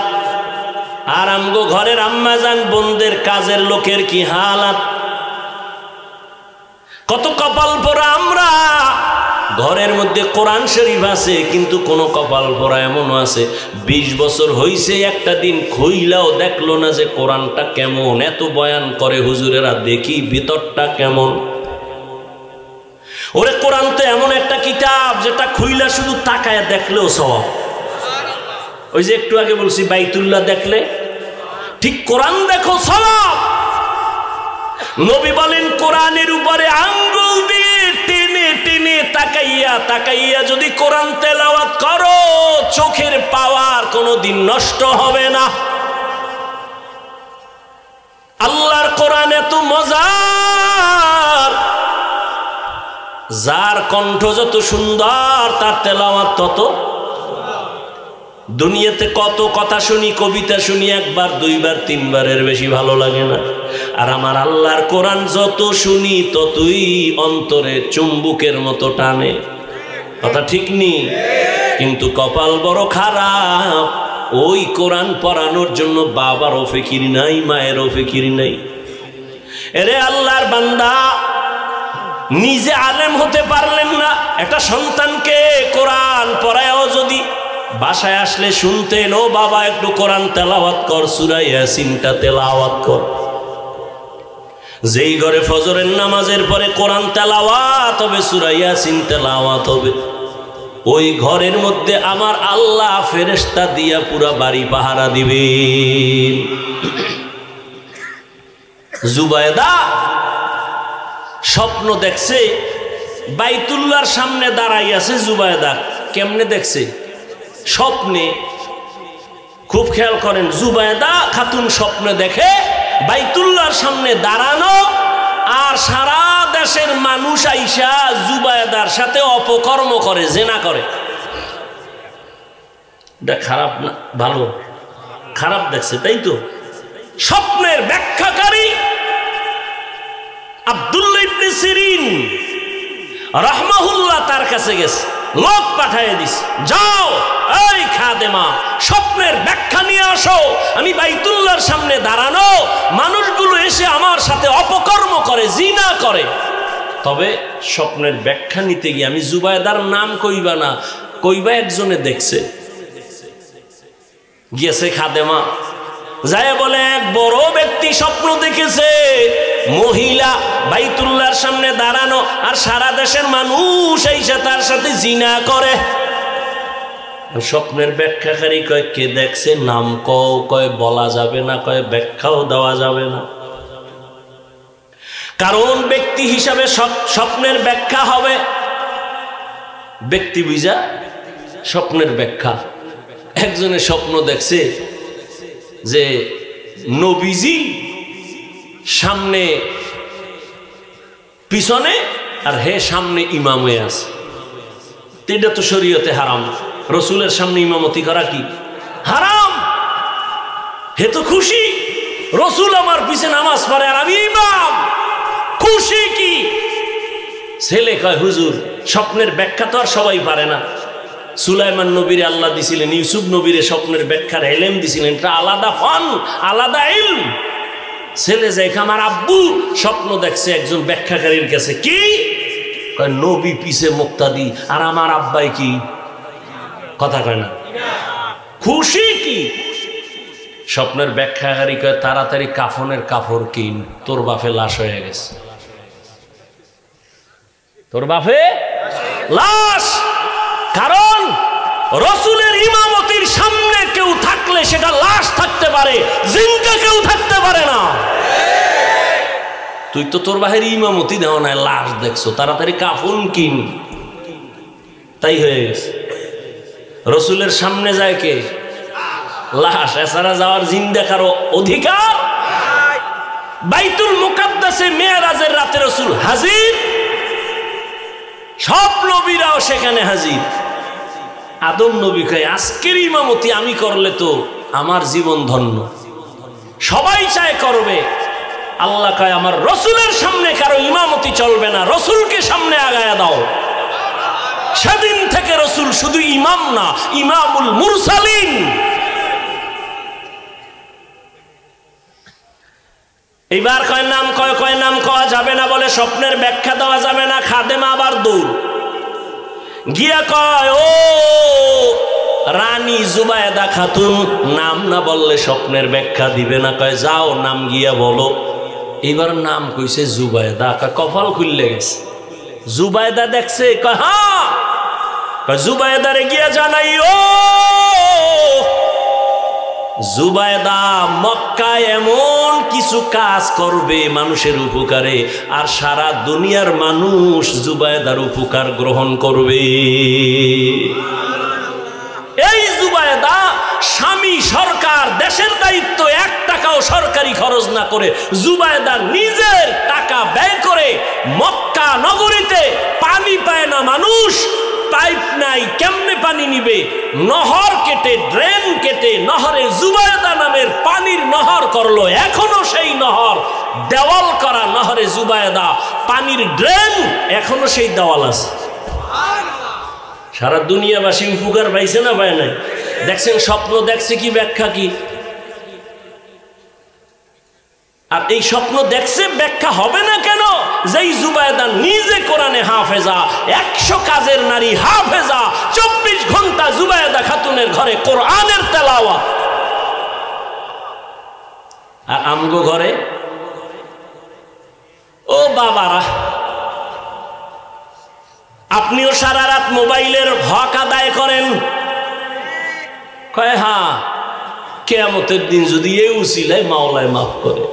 আর আমগো ঘরের আম্মাজান বোনদের কাজের লোকের কি হালাত! কত কপাল পোড়া আমরা! ঘরের মধ্যে কোরআন শরীফ আছে, কিন্তু কোন কপাল পোড়া এমনও আছে 20 বছর হইছে একটা দিন খুইলাও দেখলো না যে কোরআনটা কেমন। এত বয়ান করে হুজুরেরা, দেখি ভিতরটা কেমন। ওরে কোরআন তো এমন একটা কিতাব যেটা খুইলা শুধু তাকায় দেখলেও সওয়াব। ওই যে একটু আগে বলছি বাইতুল্লাহ দেখলে, ঠিক কোরআন দেখো সওয়াব। নবী বলেন কোরআনের উপরে আঙ্গুল দিয়ে টেনে টেনে তাকাইয়া তাকাইয়া যদি কোরআন তেলাওয়াত করো, চোখের পাওয়ার কোনোদিন নষ্ট হবে না। আল্লাহর কোরআন এত মজার, যার কণ্ঠ যত সুন্দর তার তেলাওয়াত তত। দুনিয়াতে কত কথা শুনি, কবিতা শুনি, একবার দুইবার তিনবারের বেশি ভালো লাগে না। আর আমার আল্লাহর কোরআন যত শুনি ততই অন্তরে চুম্বুকের মতো টানে। কথা ঠিক নি? কিন্তু কপাল বড় খারাপ, ওই কোরআন পড়ানোর জন্য বাবারও ফিকির নাই, মায়েরও ফিকির নাই। এরে আল্লাহর বান্দা, নিজে আলেম হতে পারলেন না, একটা সন্তানকে কোরআন পড়ায়ও যদি বাসায় আসলে শুনতেন, ও বাবা একটু কোরআন তেলাওয়াত কর, সূরা ইয়াসিনটা তেলাওয়াত কর। যেই ঘরে ফজরের নামাজের পরে কোরআন তেলাওয়াত হবে, সূরা ইয়াসিন তেলাওয়াত হবে, ওই ঘরের মধ্যে আমার আল্লাহ ফেরেশতা দিয়া পুরা বাড়ি পাহারা দিবেন। জুবায়দা স্বপ্ন দেখছে, বাইতুল্লাহর সামনে দাঁড়াই আছে জুবায়দা। কেমনে দেখছে? স্বপ্নে। খুব খেয়াল করেন, জুবায়দা খাতুন স্বপ্নে দেখে বাইতুল্লাহর সামনে দাঁড়ানো, আর সারা দেশের মানুষ আইসা জুবায়দার সাথে অপকর্ম করে, জেনা করে। এটা খারাপ না ভালো? খারাপ দেখছে, তাই তো? স্বপ্নের ব্যাখ্যাকারী আব্দুল্লাহ ইবনে সিরিন রাহমাহুল্লাহ তার কাছে গেছে, লোক পাঠিয়ে দিস, যাও এই খাদেমা স্বপ্নের ব্যাখ্যা নিয়ে আসো। আমি বাইতুল্লাহর সামনে দাঁড়ানো, মানুষগুলো এসে আমার সাথে অপকর্ম করে, জিনা করে। তবে স্বপ্নের ব্যাখ্যা নিতে গিয়ে আমি জুবায়দার নাম কইবা না, কইবা একজনে দেখছে। গিয়েছে খাদেমা, যায় বলে এক বড় ব্যক্তি স্বপ্ন দেখেছে, মহিলা বাইতুল্লাহর সামনে দাঁড়ানো, আর সারা দেশের মানুষ এসে তার সাথে জিনা করে। স্বপ্নের ব্যাখ্যাকারী কয়, কে দেখছে? নাম কও। কয় বলা যাবে না, কয় ব্যাখ্যাও দেওয়া যাবে না, কারণ ব্যক্তি হিসাবে স্বপ্নের ব্যাখ্যা হবে। ব্যক্তি বুঝা স্বপ্নের ব্যাখ্যা। একজনের স্বপ্ন দেখছে যে নবীজি সামনে পিছনে, আর হে সামনে ইমাম হয়ে আছে। এটা তো শরীয়তে হারাম। রসুলের সামনে ইমামতি করা কি হারাম? হে তো খুশি, রসুল আমার পিছে নামাজ পড়ে আর আমি ইমাম, খুশি কি? ছেলে কয়, হুজুর স্বপ্নের ব্যাখ্যা তো আর সবাই পারে না। সুলাইমান নবীরে আল্লাহ দিছিলেন, ইউসুফ নবীরে স্বপ্নের ব্যাখ্যার ইলম দিছিলেন, এটা আলাদা ফান, আলাদা ইলম। ছেলে যায়, আমার আব্বু স্বপ্ন দেখছে একজন ব্যাখ্যাকারীর কাছে। কি? নবী পিছে মুক্তাদি, আর আমার আব্বাই কি? কথা কয় না। খুশি কি? স্বপ্নের ব্যাখ্যাকারী কয়, তাড়াতাড়ি কাফনের কাপড় কিন, তোর বাপে লাশ হয়ে গেছে। তোর বাপে লাশ। কারণ রসুলের ইমামতির সামনে কেউ থাকলে সেটা লাশ থাকতে পারে, জিন্দা কেউ থাকতে পারে না। তুই তো তোর বাহির ইমামতি দেওয়া নাই, লাশ দেখছো, তাড়াতাড়ি কাফন কিন। তাই হয়ে গেছে। রসুলের সামনে যায় কে? লাশ। এছাড়া যাওয়ার জিন্দা কারো অধিকার। বাইতুল মুকাদ্দাসে মেরাজের রাতে রসুল হাজির, সব নবীরাও সেখানে হাজির। আদম নবী কয়, আজকের ইমামতি আমি করলে তো আমার জীবন ধন্য। সবাই চায় করবে। আল্লাহ কয়, আমার রসুলের সামনে কারো ইমামতি চলবে না, রসুলকে সামনে আগায়া দাও। সেদিন থেকে রসুল শুধু ইমাম না, ইমামুল মুরসালিন। এইবার কয় নাম, কয় নাম কওয়া যাবে না, বলে স্বপ্নের ব্যাখ্যা দেওয়া যাবে না। খাদেমা আবার দূর গিয়া কয়, ও রানী জুবায়দা খাতুন, নাম না বললে স্বপ্নের ব্যাখ্যা দিবে না। কয় যাও, নাম গিয়া বলো। এবার নাম কইছে জুবায়দা। কপাল খুললে গেছে। জুবায়দা দেখছে, কয় হ্যাঁ। জুবায়দারে গিয়া জানাই, ও জুবায়দা মক্কায় এমন কিছু কাজ করবে মানুষের উপকারে, আর সারা দুনিয়ার মানুষ জুবায়দার উপকার গ্রহণ করবে। এই জুবায়দা স্বামী সরকার, দেশের দায়িত্ব, 1 টাকাও সরকারি খরচ না করে জুবায়েদা নিজের টাকা ব্যয় করে মক্কা নগরীতে, পানি পায় না মানুষ, পাইপ নাই, কেমনে পানি নিবে, নহর কেটে, ড্রেন কেটে নহরে জুবায়েদা নামের পানির নহর করলো। এখনো সেই নহর, দেওয়াল করা নহরে জুবায়েদা, পানির ড্রেন, এখনো সেই দেওয়াল আছে। সারা দুনিয়াবাসী উপকার পাইছে না পায় নাই? দেখছেন স্বপ্ন দেখছে কি, ব্যাখ্যা কি? আর এই স্বপ্ন দেখছে, ব্যাখ্যা হবে না কেন? যেই জুবায়েদা নিজে কোরআনে হাফেজা, 100 কাজের নারী হাফেজা, 24 ঘন্টা জুবায়েদা খাতুনের ঘরে কোরআনের তেলাওয়াত। আর আমগো ঘরে ও বাবারা, আপনিও সারা রাত মোবাইলের হক আদায় করেন। কয় হ্যাঁ, কিয়ামতের দিন যদি এই উসিলায় মাওলায় মাফ করে।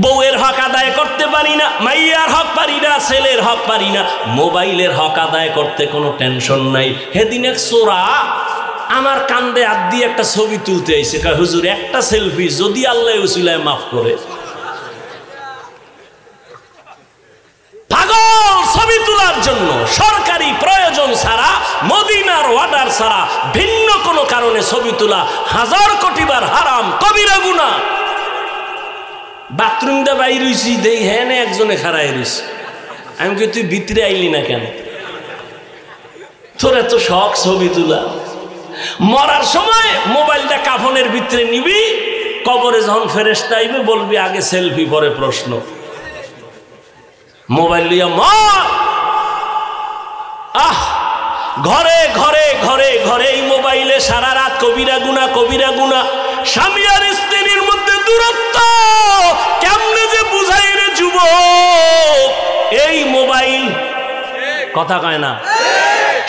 বউয়ের হক আদায় করতে পারি না, মাইয়ার হক পারি না, ছেলের হক পারি না, মোবাইলের হক আদায় করতে কোনো টেনশন নাই। সেদিন এক চোরা আমার কান্দে হাত দিয়ে একটা ছবি তুলতে আইছে, কয় হুজুর একটা সেলফি যদি আল্লাহ উসিলায় মাফ করে। পাগল ছবি তোলার জন্য সরকারি প্রয়োজন ছাড়া, মদিনার অর্ডার ছাড়া ভিন্ন কোনো কারণে ছবি তোলা 1000 কোটি বার হারাম, কবিরা গুনাহ। বাথরুম দা বাইর হইছি, দেই হ্যাঁ একজনে খাড়াই রইছে। আমি কি তুই ভিতরে আইলি না কেন? তোর এত শখ ছবি তোলা। মরার সময় মোবাইলটা কাফনের ভিতরে নিবি, কবরে যখন ফেরেশতা আইবে বলবি আগে সেলফি পরে প্রশ্ন। মোবাইল লিয়া মর। আহ, ঘরে ঘরে ঘরে ঘরে এই মোবাইলে সারা রাত কবিরা গুনাহ, কবিরা গুনাহ। স্বামী আর স্ত্রীর মধ্যে দূরত্ব কেমনে যে বুঝাই রে যুবক, এই মোবাইল কথা কয় না।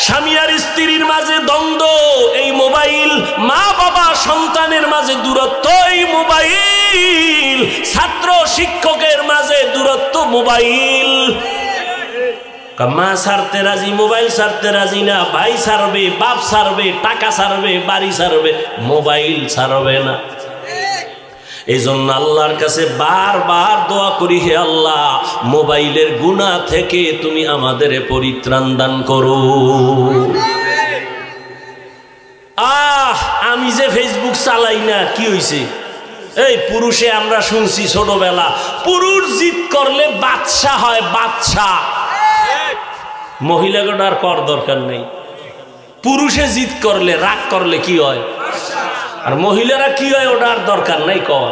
স্বামী আর স্ত্রীর মাঝে দ্বন্দ্ব, এই মোবাইল। মা বাবা সন্তানের মাঝে দূরত্ব, এই মোবাইল। ছাত্র শিক্ষকের মাঝে দূরত্ব, মোবাইল। মা ছাড়তে রাজি, মোবাইল ছাড়তে রাজি না। ভাই ছাড়বে, বাপ ছাড়বে, টাকা ছাড়বে, বাড়ি ছাড়বে, মোবাইল ছাড়বে না। এই জন্য আল্লাহর কাছে বারবার দোয়া করি, হে আল্লাহ মোবাইলের গুনাহ থেকে তুমি আমাদের পরিত্রাণ দান করো। আমি যে ফেসবুক চালাই না, কি হয়েছে? এই পুরুষে আমরা শুনছি ছোটবেলা, পুরুষ জিদ করলে বাদশা হয়, বাদশা। মহিলাকে আর কর দরকার নেই। পুরুষে জিদ করলে, রাগ করলে কি হয়? আর মহিলারা কি হয় ওটার দরকার নাই কর।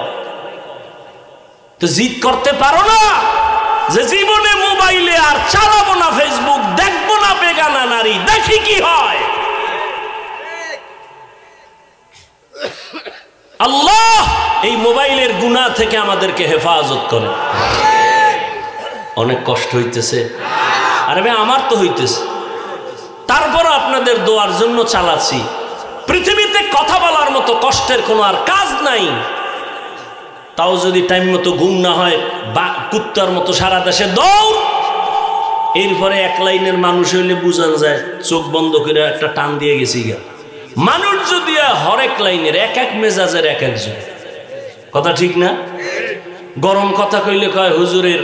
তো জিদ করতে পারো না যে জীবনে মোবাইলে আর চালাবো না, ফেসবুক দেখবো না, বেগানা নারী দেখি কি হয়। আল্লাহ এই মোবাইলের গুনাহ থেকে আমাদেরকে হেফাজত করে। অনেক কষ্ট হইতেছে, আরে ভাই আমার তো হইতেছে, তারপরও আপনাদের দোয়ার জন্য চালাচ্ছি। পৃথিবীতে কথা বলার মতো কষ্টের কোনো আর কাজ নাই। তাও যদি টাইম মতো ঘুম না হয়, বা কুত্তার মতো সারা দেশে দৌড়। এরপরে এক লাইনের মানুষ হইলে বুঝান যায় চোখ বন্ধ করে একটা টান দিয়ে গেছি গা। মানুষ যদি হরেক লাইনের, এক এক মেজাজের এক একজন, কথা ঠিক না? গরম কথা কইলে কয় হুজুরের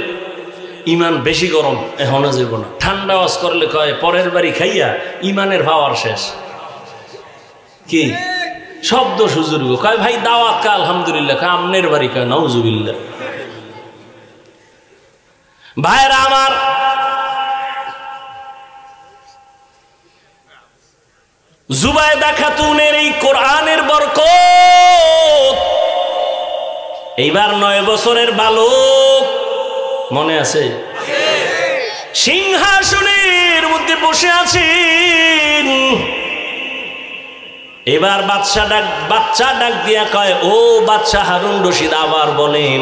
ইমান বেশি গরম, এখন যাব না। ঠান্ডা ওয়াজ করলে কয় পরের বাড়ি খাইয়া ইমানের পাওয়ার শেষ। কি শব্দ হুজুর কয় ভাই দাওয়াত কা আলহামদুলিল্লাহ, কয় আমনের বাড়ি, কয় নাউজুবিল্লাহ। ভাইরা আমার, জুবায়েদা খাতুনের এই কোরআনের বরকত। এইবার 9 বছরের বালক, মনে আছে? সিংহাসনের মধ্যে বসে আছেন। এবার বাচ্চা ডাক দিয়া কয়, ও বাচ্চা হারুন রশিদ, আবার বলেন।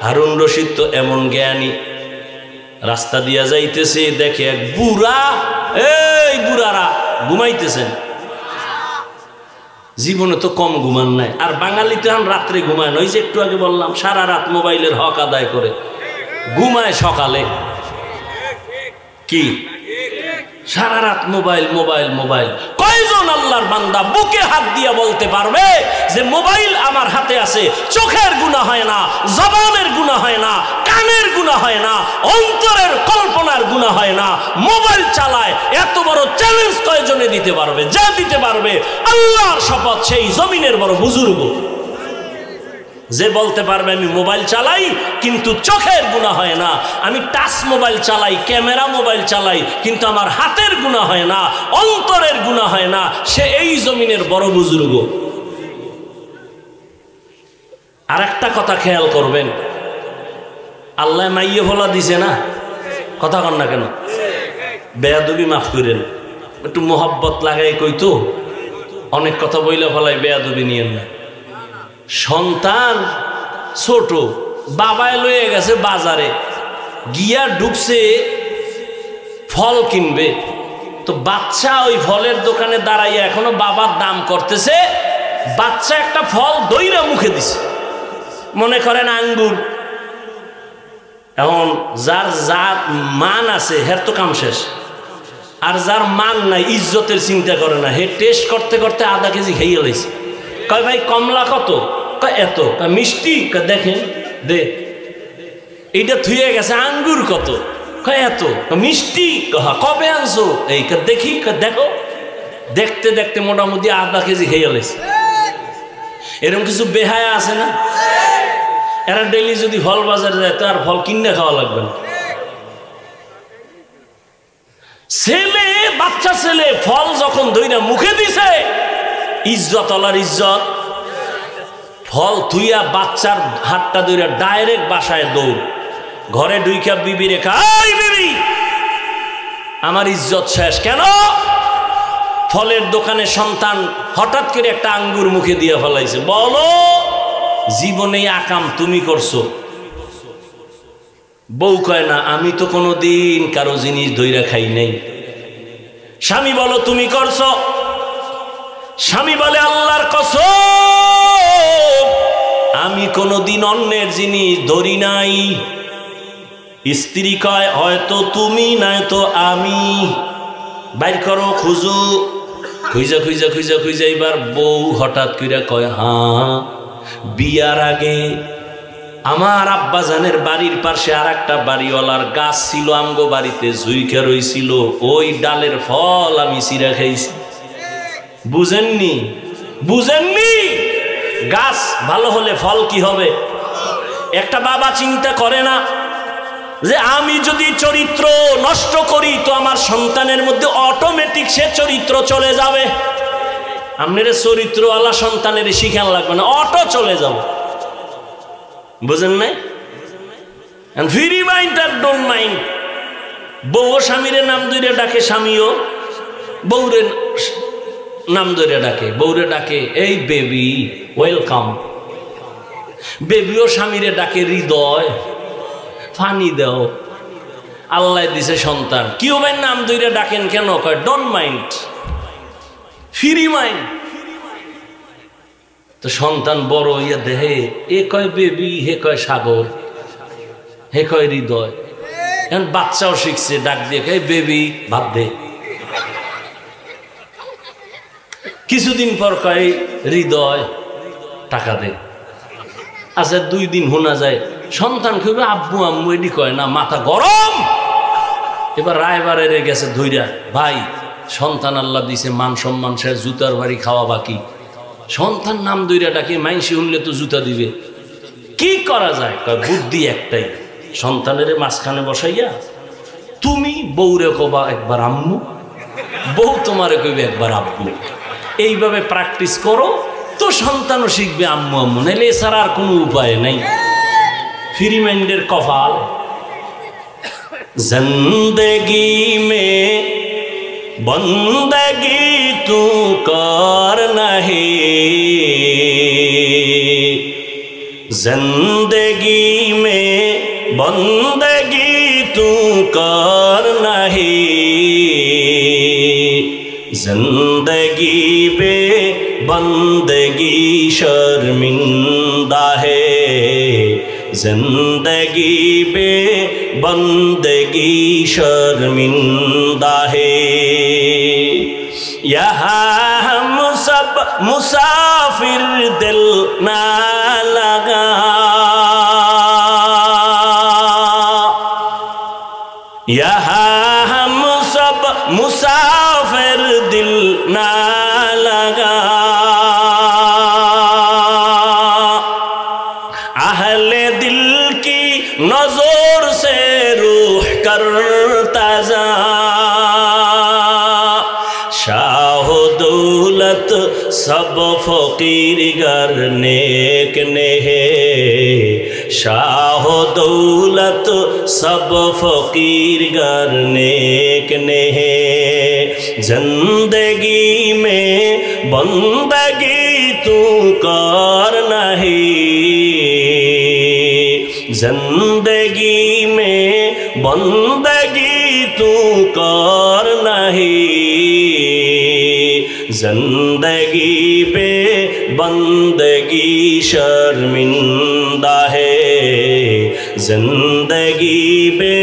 হারুন রশিদ তো এমন জ্ঞানী, রাস্তা দিয়া যাইতেছে, দেখে এক বুড়া, এই বুড়ারা ঘুমাইতেছেন। জীবনে তো কম ঘুমান নাই। আর বাঙালি তো এখন রাত্রে ঘুমায় না। ওই যে একটু আগে বললাম সারা রাত মোবাইলের হক আদায় করে, ঘুমায় সকালে। কি সারা রাত মোবাইল মোবাইল মোবাইল। কয়জন আল্লাহর বান্দা বুকে হাত দিয়া বলতে পারবে যে মোবাইল আমার হাতে আছে, চোখের গুনাহ হয় না, জবানের গুনাহ হয় না, কানের গুনাহ হয় না, অন্তরের কল্পনার গুনাহ হয় না, মোবাইল চালায়? এত বড় চ্যালেঞ্জ কয়জনে দিতে পারবে? যা দিতে পারবে আল্লাহর শপথ সেই জমিনের বড় বুজুর্গ। যে বলতে পারবে আমি মোবাইল চালাই কিন্তু চোখের গুনাহ হয় না, আমি টাচ মোবাইল চালাই, ক্যামেরা মোবাইল চালাই কিন্তু আমার হাতের গুনাহ হয় না, অন্তরের গুনাহ হয় না, সে এই জমিনের বড় বুজুর্গ। আর একটা কথা খেয়াল করবেন, আল্লাহ মাইয়ে ভোলা দিছে না? কথা কন না কেন? বেয়াদবি মাফ করেন, একটু মোহাব্বত লাগাই কইতো, অনেক কথা বইলে ফলাই, বেয়াদবি নিয়েন না। সন্তান ছোট, বাবায় লয়ে গেছে বাজারে, গিয়া ঢুকছে ফল কিনবে, তো বাচ্চা ওই ফলের দোকানে দাঁড়াইয়া এখনো বাবার দাম করতেছে। বাচ্চা একটা ফল দইরা মুখে দিছে, মনে করেন আঙ্গুর। এখন যার যার মান আছে হের তো কাম শেষ, আর যার মান নাই, ইজ্জতের চিন্তা করে না, হে টেস্ট করতে করতে আধা কেজি খেয়ে লাইছে। কয় ভাই কমলা কত? কয় এত। কয় মিষ্টি? কয় দেখেন দে। এইটা থুয়ে গেছে। আঙ্গুর কত? কয় এত। মিষ্টি? কবে আনছো? এই দেখি, দেখো। দেখতে দেখতে মোটামুটি আধা কেজি খেয়ে লাইছে। এরকম কিছু বেহায়া আছে না? এরা ডেইলি যদি ফল বাজারে যায় তো আর ফল কিনে খাওয়া লাগবে না। ছেলে, বাচ্চা ছেলে ফল যখন দইরা মুখে দিছে, ইজ্জত আল্লাহর ইজ্জত। ফল থুইয়া বাচ্চার হাতটা দইরা ডাইরেক্ট বাসায় দৌড়, ঘরে ঢুইকা বিবি রেখা, এই বিবি আমার ইজ্জত শেষ। কেন? ফলের দোকানে সন্তান হঠাৎ করে একটা আঙ্গুর মুখে দিয়ে ফেলাইছে। বলো জীবনে আকাম তুমি করছো? বউ কয় না, আমি তো কোনোদিন কারো জিনিস দইরা খাই নাই। স্বামী বলো তুমি করছো? স্বামী বলে আল্লাহর কসম আমি কোনোদিন অন্যের জিনিস ধরি নাই। স্ত্রী কয় হয়তো তুমি নয়তো আমি, বাইর করো, খুঁজো। খুঁজা খুঁজা খুঁজা খুঁজা এবার বউ হঠাৎ করে কয়, হ্যাঁ বিয়ার আগে আমার আব্বাজানের বাড়ির পাশে আর একটা বাড়িওয়ালার গাছ ছিল, আমগো বাড়িতে ঝুইকা রইছিল, ওই ডালের ফল আমি চিরা খাইছি। বুঝেননি? বুঝেননি? গাছ ভালো হলে ফল কি হবে? একটা বাবা চিন্তা করে না যে আমি যদি চরিত্র নষ্ট করি তো আমার সন্তানের মধ্যে অটোমেটিক সে চরিত্র চলে যাবে। আপনার চরিত্রওয়ালা সন্তানের শিখান লাগবে না, অটো চলে যাবে। বুঝেন নাই? ফ্রি মাইন্ড আর ডোন্ট মাইন্ড। বউ স্বামীরে নাম ধরে ডাকে, স্বামীও বউরে নাম ধরে ডাকে, বউরে ডাকে এই বেবি ওয়েলকাম। বেবিও স্বামীরে ডাকে হৃদয়, ফানি দাও। আল্লাহ দিছে সন্তান, কি হবে নাম ধরে ডাকেন কেন? কয় ডোন্ট মাইন্ড, ফ্রি মাইন্ড। তো সন্তান বড় হইয়া দেহে, এ কয় বেবি, হে কয় সাগর, হে কয় হৃদয়। এখন বাচ্চাও শিখছে ডাক দিয়ে কয় বেবি ভাত দে। কিছুদিন পর কয় হৃদয় টাকা দে। আচ্ছা 2 দিন শোনা যায় সন্তান কইবে আব্বু আম্মু, এডি কয় না, মাথা গরম। এবার রায়বারে গেছে ধইরা, ভাই সন্তান আল্লাহ দিছে, মান সম্মান শেষ, জুতার বাড়ি খাওয়া বাকি। সন্তান নাম দইরা ডাকে, মাইনসি শুনলে তো জুতা দিবে। কি করা যায়? কয় বুদ্ধি একটাই, সন্তানের মাঝখানে বসাইয়া তুমি বউরে কবা একবার আম্মু, বউ তোমারে কইবে একবার আব্বু। এইভাবে প্র্যাকটিস করো তো সন্তানও শিখবে আম্মু আম্মু, নাইলে এছাড়া আর কোনো উপায় নাই। ফ্রি মাইন্ডের কপাল। জিন্দেগি মে বন্দগি তু কর নাহি, জিন্দেগি মে বন্দগি তু কর নাহি, জিন্দেগি বে বন্দগি শর্মিন্দা হে, জিন্দেগি বে बंदगी शर्मिंदा है। यहाँ हम सब मुसाफिर दिल ना लगा, यहाँ हम सब मुसाफिर दिल ना लगा, अहले दिल की नजर से रूह करता जा, शाह दौलत सब फकीर गर नेक ने है, शाह दौलत सब फकीर गर नेक ने है। जिंदगी में बंदगी तू कर नहीं, जिंदगी में बंदगी तू कर नहीं, जिंदगी पे बंदगी शर्मिंदा है, जिंदगी पे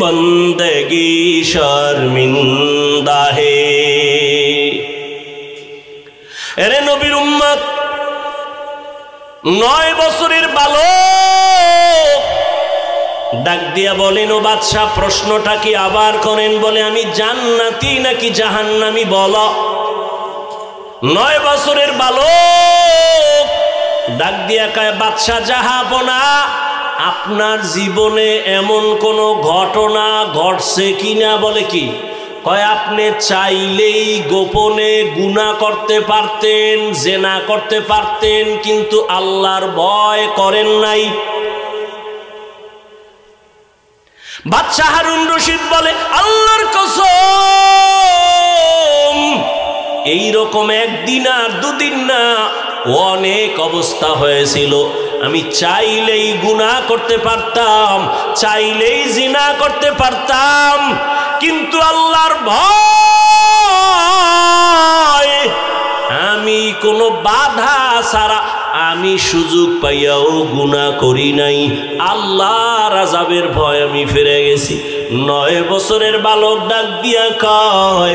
बंदगी शर्मिंदा है। এরে নবীর উম্মত, 9 বছরের বালক ডাক দিয়া বলেন, ও বাদশাহ প্রশ্নটা কি আবার করেন? বলে আমি জান্নাতি নাকি জাহান্নামী বলো। 9 বছরের বালক ডাক দিয়া কয়, বাদশাহ জাহাপনা, আপনার জীবনে এমন কোন ঘটনা ঘটছে কিনা? বলে কি? কয় আপনি চাইলেই গোপনে গুনাহ করতে পারতেন, জেনা করতে পারতেন, কিন্তু আল্লাহর ভয় করেন নাই। বাদশাহ হারুন রশিদ বলে, আল্লাহর কসম, এইরকম একদিন আর দুদিন না, অনেক অবস্থা হয়েছিল। আমি চাইলেই গুনাহ করতে পারতাম, চাইলেই জিনা করতে পারতাম, কিন্তু আল্লাহর ভয়, আমি কোনো বাধা ছাড়া আমি সুযোগ পাইয়াও গুনাহ করি নাই। আল্লাহর আযাবের ভয় আমি ফিরে গেছি। 9 বছরের বালক ডাক দিয়া কয়,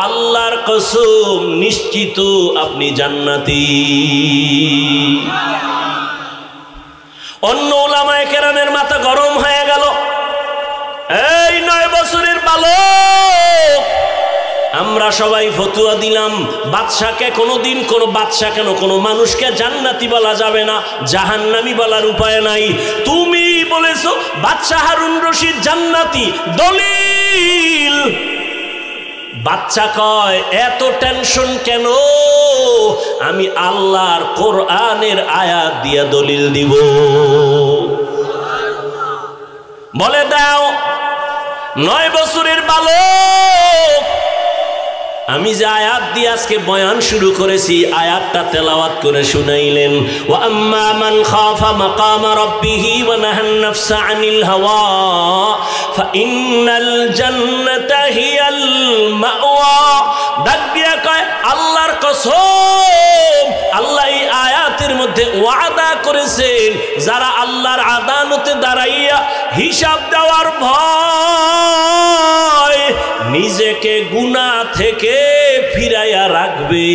আল্লাহর কসম, নিশ্চিত আপনি জান্নাতি। অন্য উলামায়ে কেরামের মাথা গরম হয়ে গেল। এই 9 বছরের বালক, আমরা সবাই ফতুয়া দিলাম বাদশাকে কোনোদিন কোনো বাদশা কেন কোনো মানুষকে জান্নাতি বলা যাবে না, জাহান্নামী বলার উপায় নাই। তুমি বলেছো বাদশা হারুন রশিদ জান্নাতি, দলিল। বাচ্চা কয়, এত টেনশন কেন? আমি আল্লাহর কোরআনের আয়াত দিয়া দলিল দিব। বলে দাও। 9 বছরের বালক, আমি যে আয়াত দিয়ে আজকে বয়ান শুরু করেছি, আয়াতটা তেলাওয়াত করে শুনাইলেন। ওয়া আম্মা মান খাফা মাকামা রাব্বিহি ওয়া নাহান নাফসা আনিল হাওয়া ফাইন্নাল জান্নাতা হিয়াল মাওয়া। ডাক দিয়া কয়, আল্লাহর কসম, আল্লাহ এই আয়াতের মধ্যে ওয়াদা করেছেন, যারা আল্লাহর আদালতে দাঁড়াইয়া হিসাব দেওয়ার ভয় নিজেকে গুনাহ থেকে ফিরাইয়া রাখবে,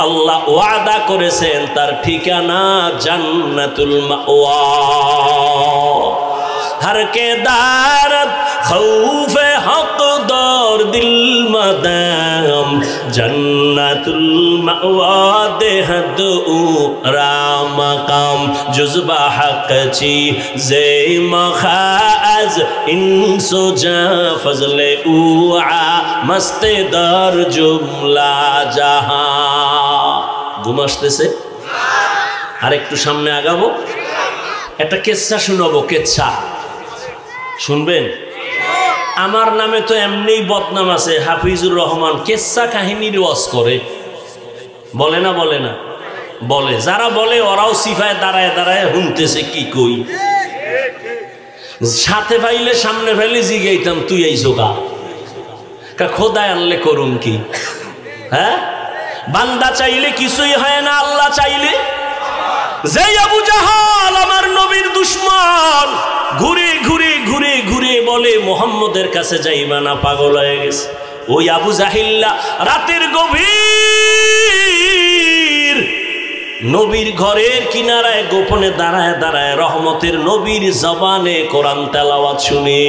আল্লাহ ওয়াদা করেছেন তার ঠিকানা জান্নাতুল মাওয়া। हर के दारत खौफे हक दौर दिल मदाम जन्नतुल मअवा देहद रामकाम जुज़बा हक ची जे मखाज इंसो जा फजले उआ मस्ते दर जुमला जहां। घुमासते से আর একটু সামনে আগাবো, একটা কেচ্ছা শোনাবো। কেচ্ছা শুনবেন? আমার নামে তো এমনি বদনাম আছে, হাফিজুর রহমান কেচ্ছা কাহিনীর ওয়াজ করে, বলে না? বলে না? বলে। যারা বলে ওরাও সিফায় দাঁড়ায় দাঁড়ায় শুনতেছে কি কই। সাথে পাইলে সামনে পাইলে জিগাইতাম, তুই আইছো গা, খোদায় আনলে করুন কি? হ্যাঁ, বান্দা চাইলে কিছুই হয় না, আল্লাহ চাইলে। যে আবু জাহাল আমার নবীর দুশমন, ঘুরে ঘুরে ঘুরে ঘুরে বলে মুহাম্মদের কাছে যাইবা না, পাগল হয়ে গেছে। ওই আবু জাহিল্লা রাতের গভীর নবীর ঘরের কিনারায় গোপনে দাঁড়ায় দাঁড়ায় রহমতের নবীর জবানে কোরআন তেলাওয়াত শুনে।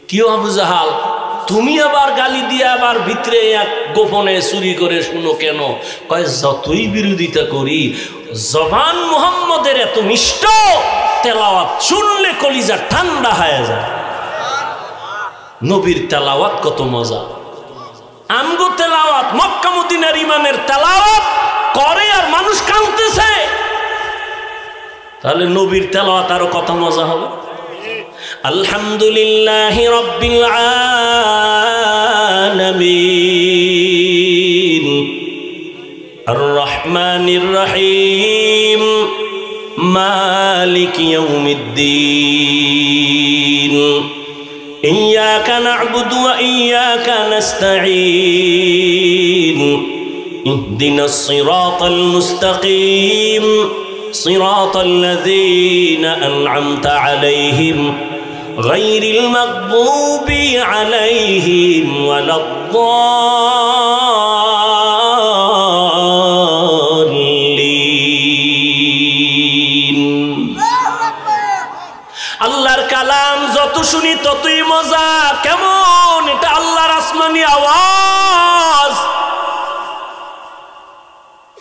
কেউ আবু জাহাল, তুমি আবার গালি দিয়ে আবার ভিতরে এক গোপনে চুরি করে শুনো কেন? কয় যতই বিরোধিতা করি, জবান মুহাম্মদের এত মিষ্ট, তেলাওয়াত শুনলে কলিজা ঠান্ডা হয়ে যায়। নবীর তেলাওয়াত কত মজা। আমগো তেলাওয়াত, মক্কা মদিনার ইমামের তেলাওয়াত করে আর মানুষ কাঁদতেছে, তাহলে নবীর তেলাওয়াত আরো কত মজা হবে। আলহামদুলিল্লাহি রাব্বিল আলামিন আর রহমানির রহিম মালিক ইয়াউমিদ্দিন ইয়্যাকা না'বুদু ওয়া ইয়্যাকা নাস্তাঈন ইহদিনাস সিরাতাল মুস্তাকিম সিরাতাল লাযীনা আন'আমতা আলাইহিম গায়রিল মাগদুবি আলাইহিম ওয়ালাদ-দাল্লিন। আল্লাহর কালাম যত শুনি ততই মজা। কেমন এটা আল্লাহর আসমানি আওয়াজ।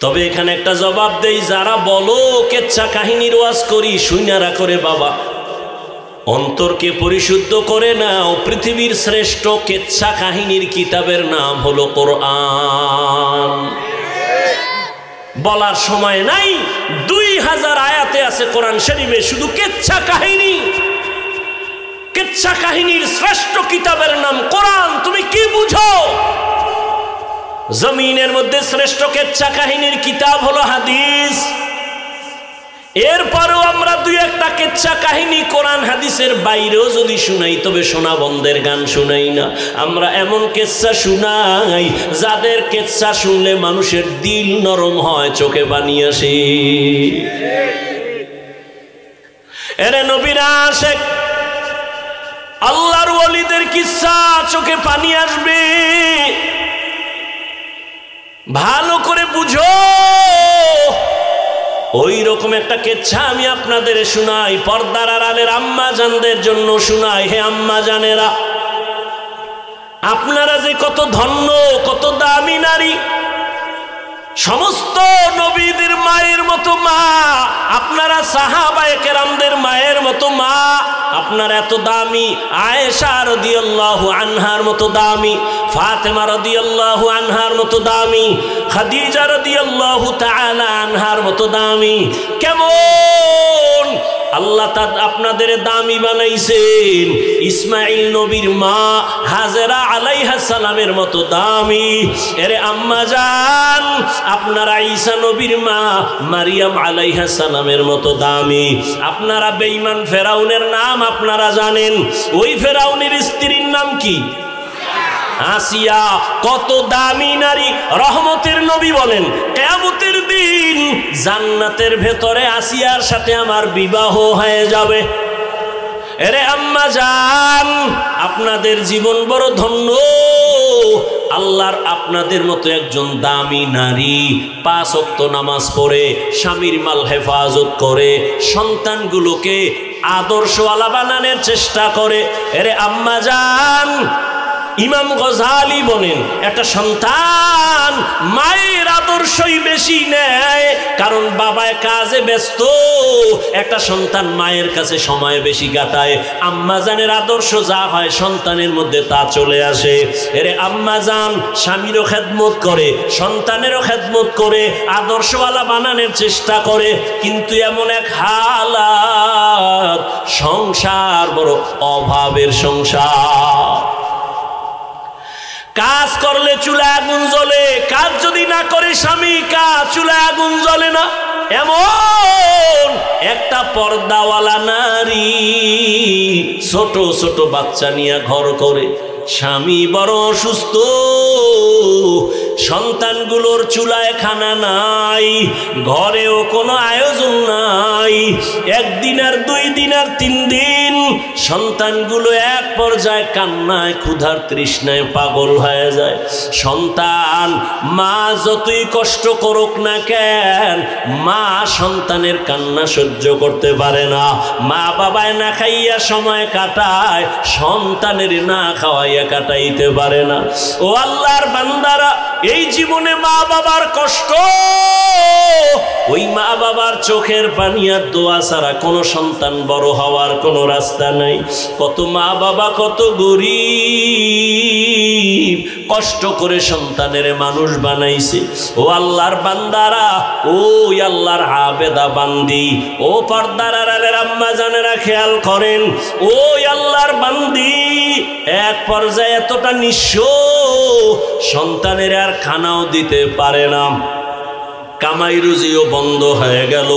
তবে এখানে একটা জবাব দেই, যারা বলো কেচ্ছা কাহিনীর ওয়াজ করি, শুনারা করে বাবা, অন্তরকে পরিশুদ্ধ করে নাও। পৃথিবীর শ্রেষ্ঠ কেচ্ছা কাহিনীর কিতাবের নাম হলো কোরআন। বলার সময় নাই, 2000 আয়াতে আছে কোরআন শরীফে শুধু কেচ্ছা কাহিনী। কেচ্ছা কাহিনীর শ্রেষ্ঠ কিতাবের নাম কোরআন। তুমি কি বুঝো? জমিনের মধ্যে শ্রেষ্ঠ কেচ্ছা কাহিনীর কিতাব হলো হাদিস। এরপরেও আমরা দুই একটা কেচ্ছা কাহিনী কোরআন হাদিসের বাইরেও যদি শুনাই, তবে সোনা বন্ধের গান শুনাই না। আমরা এমন কেচ্ছা শুনাই যাদের কেচ্ছা শুনলে মানুষের দিল নরম হয়, চোখে পানি আসে। এরে নবীরা আশেক, আল্লাহর ওয়ালিদের কিচ্ছা চোখে পানি আসবে। ভালো করে বুঝো। ওই রকম একটা কেচ্ছা আমি আপনাদের শুনাই, পর্দার আড়ালের আম্মা জানদের জন্য শুনাই। হে আম্মা জানেরা, আপনারা যে কত ধন্য, কত দামি নারী। সমস্ত নবীদের মায়ের মতো মা, আপনারা সাহাবায়ে কেরামদের মায়ের মতো মা। আপনারা এত দামি। আয়েশা রাদিয়াল্লাহু আনহার মতো দামি, ফাতেমা রাদিয়াল্লাহু আনহার মতো দামি, খাদিজা রাদিয়াল্লাহু তাআলা আনহার মতো দামি। কেমন আল্লাহ আপনাদের দামি বানাইছেন। ইসমাইল নবীর মা হাজেরা আলাইহিস সালামের মতো দামি। এরে আম্মা জান, আপনারা ঈসা নবীর মা মারিয়াম আলাইহিস সালামের মতো দামি। আপনারা বেঈমান ফেরাউনের নাম আপনারা জানেন। ওই ফেরাউনের স্ত্রীর নাম কি? আসিয়া। কত দামি নারী। রহমতের নবী বলেন, কিয়ামতের দিন জান্নাতের ভেতরে আসিয়ার সাথে আমার বিবাহ হয়ে যাবে। এরে আম্মা জান, আপনাদের জীবন বড় ধন্য। আল্লাহর আপনাদের মতো একজন দামি নারী 5 ওয়াক্ত নামাজ পড়ে, স্বামীর মাল হেফাজত করে, সন্তানগুলোকে আদর্শওয়ালা বানানোর চেষ্টা করে। এরে আম্মা জান, ইমাম গজালি বলেন, একটা সন্তান মায়ের আদর্শই বেশি নেয়, কারণ বাবায় কাজে ব্যস্ত। একটা সন্তান মায়ের কাছে সময় বেশি কাটায়। আম্মাজানের আদর্শ যা হয় সন্তানের মধ্যে তা চলে আসে। এরে আম্মাজান স্বামীরও খেদমত করে, সন্তানেরও খেদমত করে, আদর্শওয়ালা বানানোর চেষ্টা করে। কিন্তু এমন এক হালাত, সংসার বড় অভাবের সংসার। কাজ করলে চুলায় আগুন জ্বলে, কাজ যদি না করে স্বামী, কাজ চুলায় আগুন জ্বলে না। এমন একটা পর্দাওয়ালা নারী ছোট ছোট বাচ্চা নিয়ে ঘর করে। স্বামী বড় অসুস্থ, সন্তানগুলোর চুলায় খানা নাই, ঘরেও কোনো আয়োজন নাই। একদিন আর 2 দিন আর 3 দিন সন্তানগুলো এক পর্যায়ে কান্নায় ক্ষুধার তৃষ্ণায় পাগল হয়ে যায়। সন্তান মা যতই কষ্ট করুক না কেন, মা সন্তানের কান্না সহ্য করতে পারে না। মা বাবায় না খাইয়া সময় কাটায়, সন্তানের না খাওয়াইয়া কাটাইতে পারে না। ও আল্লাহর বান্দারা, এই জীবনে মা বাবার কষ্ট, ওই মা বাবার চোখের পানি আর দোয়া ছাড়া কোনো সন্তান বড় হওয়ার কোনো রাস্তা নাই। কত মা বাবা কত গরিব, কষ্ট করে সন্তানের মানুষ বানাইছে। ও আল্লাহর বান্দারা, ওই আল্লাহর আবেদা বান্দি, ও পর্দার আড়ালের আম্মা জানেরা খেয়াল করেন, ওই আল্লাহর বান্দি এক পর্যায়ে এতটা নিঃস্ব, সন্তানের আর খানাও দিতে পারে না, কামাই রুজিও বন্ধ হয়ে গেল।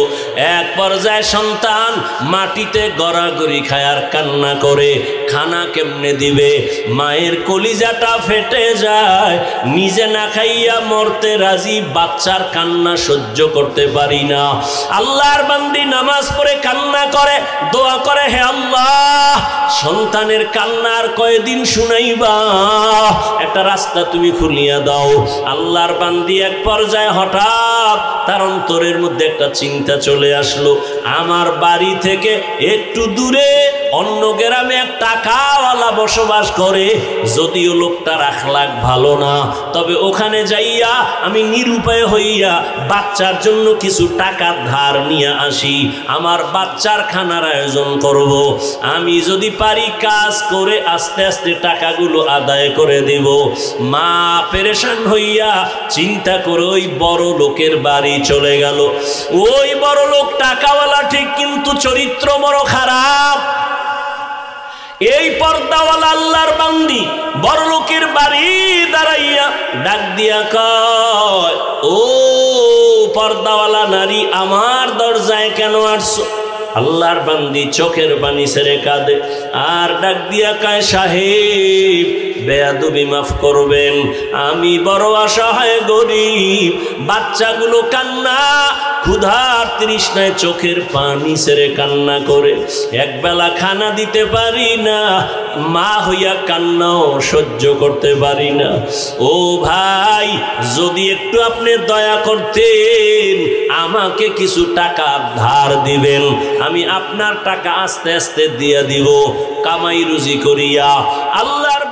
এক পর্যায়ে সন্তান মাটিতে গড়াগড়ি খায় আর কান্না করে, খানা কেমনে দিবে? মায়ের কলিজাটা ফেটে যায়, নিজে না খাইয়া মরতে রাজি, বাচ্চার কান্না সহ্য করতে পারি না। আল্লাহর বান্দি নামাজ পড়ে কান্না করে, দোয়া করে, হে আল্লাহ, সন্তানের কান্নার কয়দিন শুনাইবা, একটা রাস্তা তুমি খুলিয়া দাও। আল্লাহর বান্দি এক পর্যায়ে হঠাৎ তার অন্তরের মধ্যে একটা চিন্তা চলে আসলো, আমার বাড়ি থেকে একটু দূরে অন্য গ্রামে এক টাকাওয়ালা বসবাস করে, যদিও লোকটার আখলাক ভালো না, তবে ওখানে যাইয়া আমি নিরুপায় হইয়া বাচ্চার জন্য কিছু টাকা ধার নিয়ে আসি, আমার বাচ্চার খানার আয়োজন করব। আমি যদি পারি কাজ করে আস্তে আস্তে টাকাগুলো আদায় করে দেব। মা পেরেশান হইয়া চিন্তা করে ওই বড় লোকের বাড়ি চলে গেল। ওই বড় লোক টাকাওয়ালা ঠিক, কিন্তু চরিত্র বড় খারাপ। এই পর্দাওয়ালা আল্লাহর বান্দি বড় লোকের বাড়ি দাঁড়াইয়া ডাক দিয়া কয়, ও পর্দাওয়ালা নারী, আমার দরজায় কেন আসছো? আল্লাহর বান্দি চোখের পানি ছেড়ে কাঁদে আর ডাক দিয়া কয়, সাহেব, বেয়াদবি মাফ করবেন, আমি বড় অসহায় গরিব, বাচ্চাগুলো কান্না ক্ষুধার তৃষ্ণায় চোখের পানি ছেড়ে কান্না করে, একবেলা খানা দিতে পারি না, মা হইয়া কান্নাও সহ্য করতে পারি না। ও ভাই, যদি একটু আপনি দয়া করতেন, আমাকে কিছু টাকা ধার দিবেন, আমি আপনার টাকা আস্তে আস্তে দিয়ে দিব, কামাই রুজি করিয়া। আল্লাহর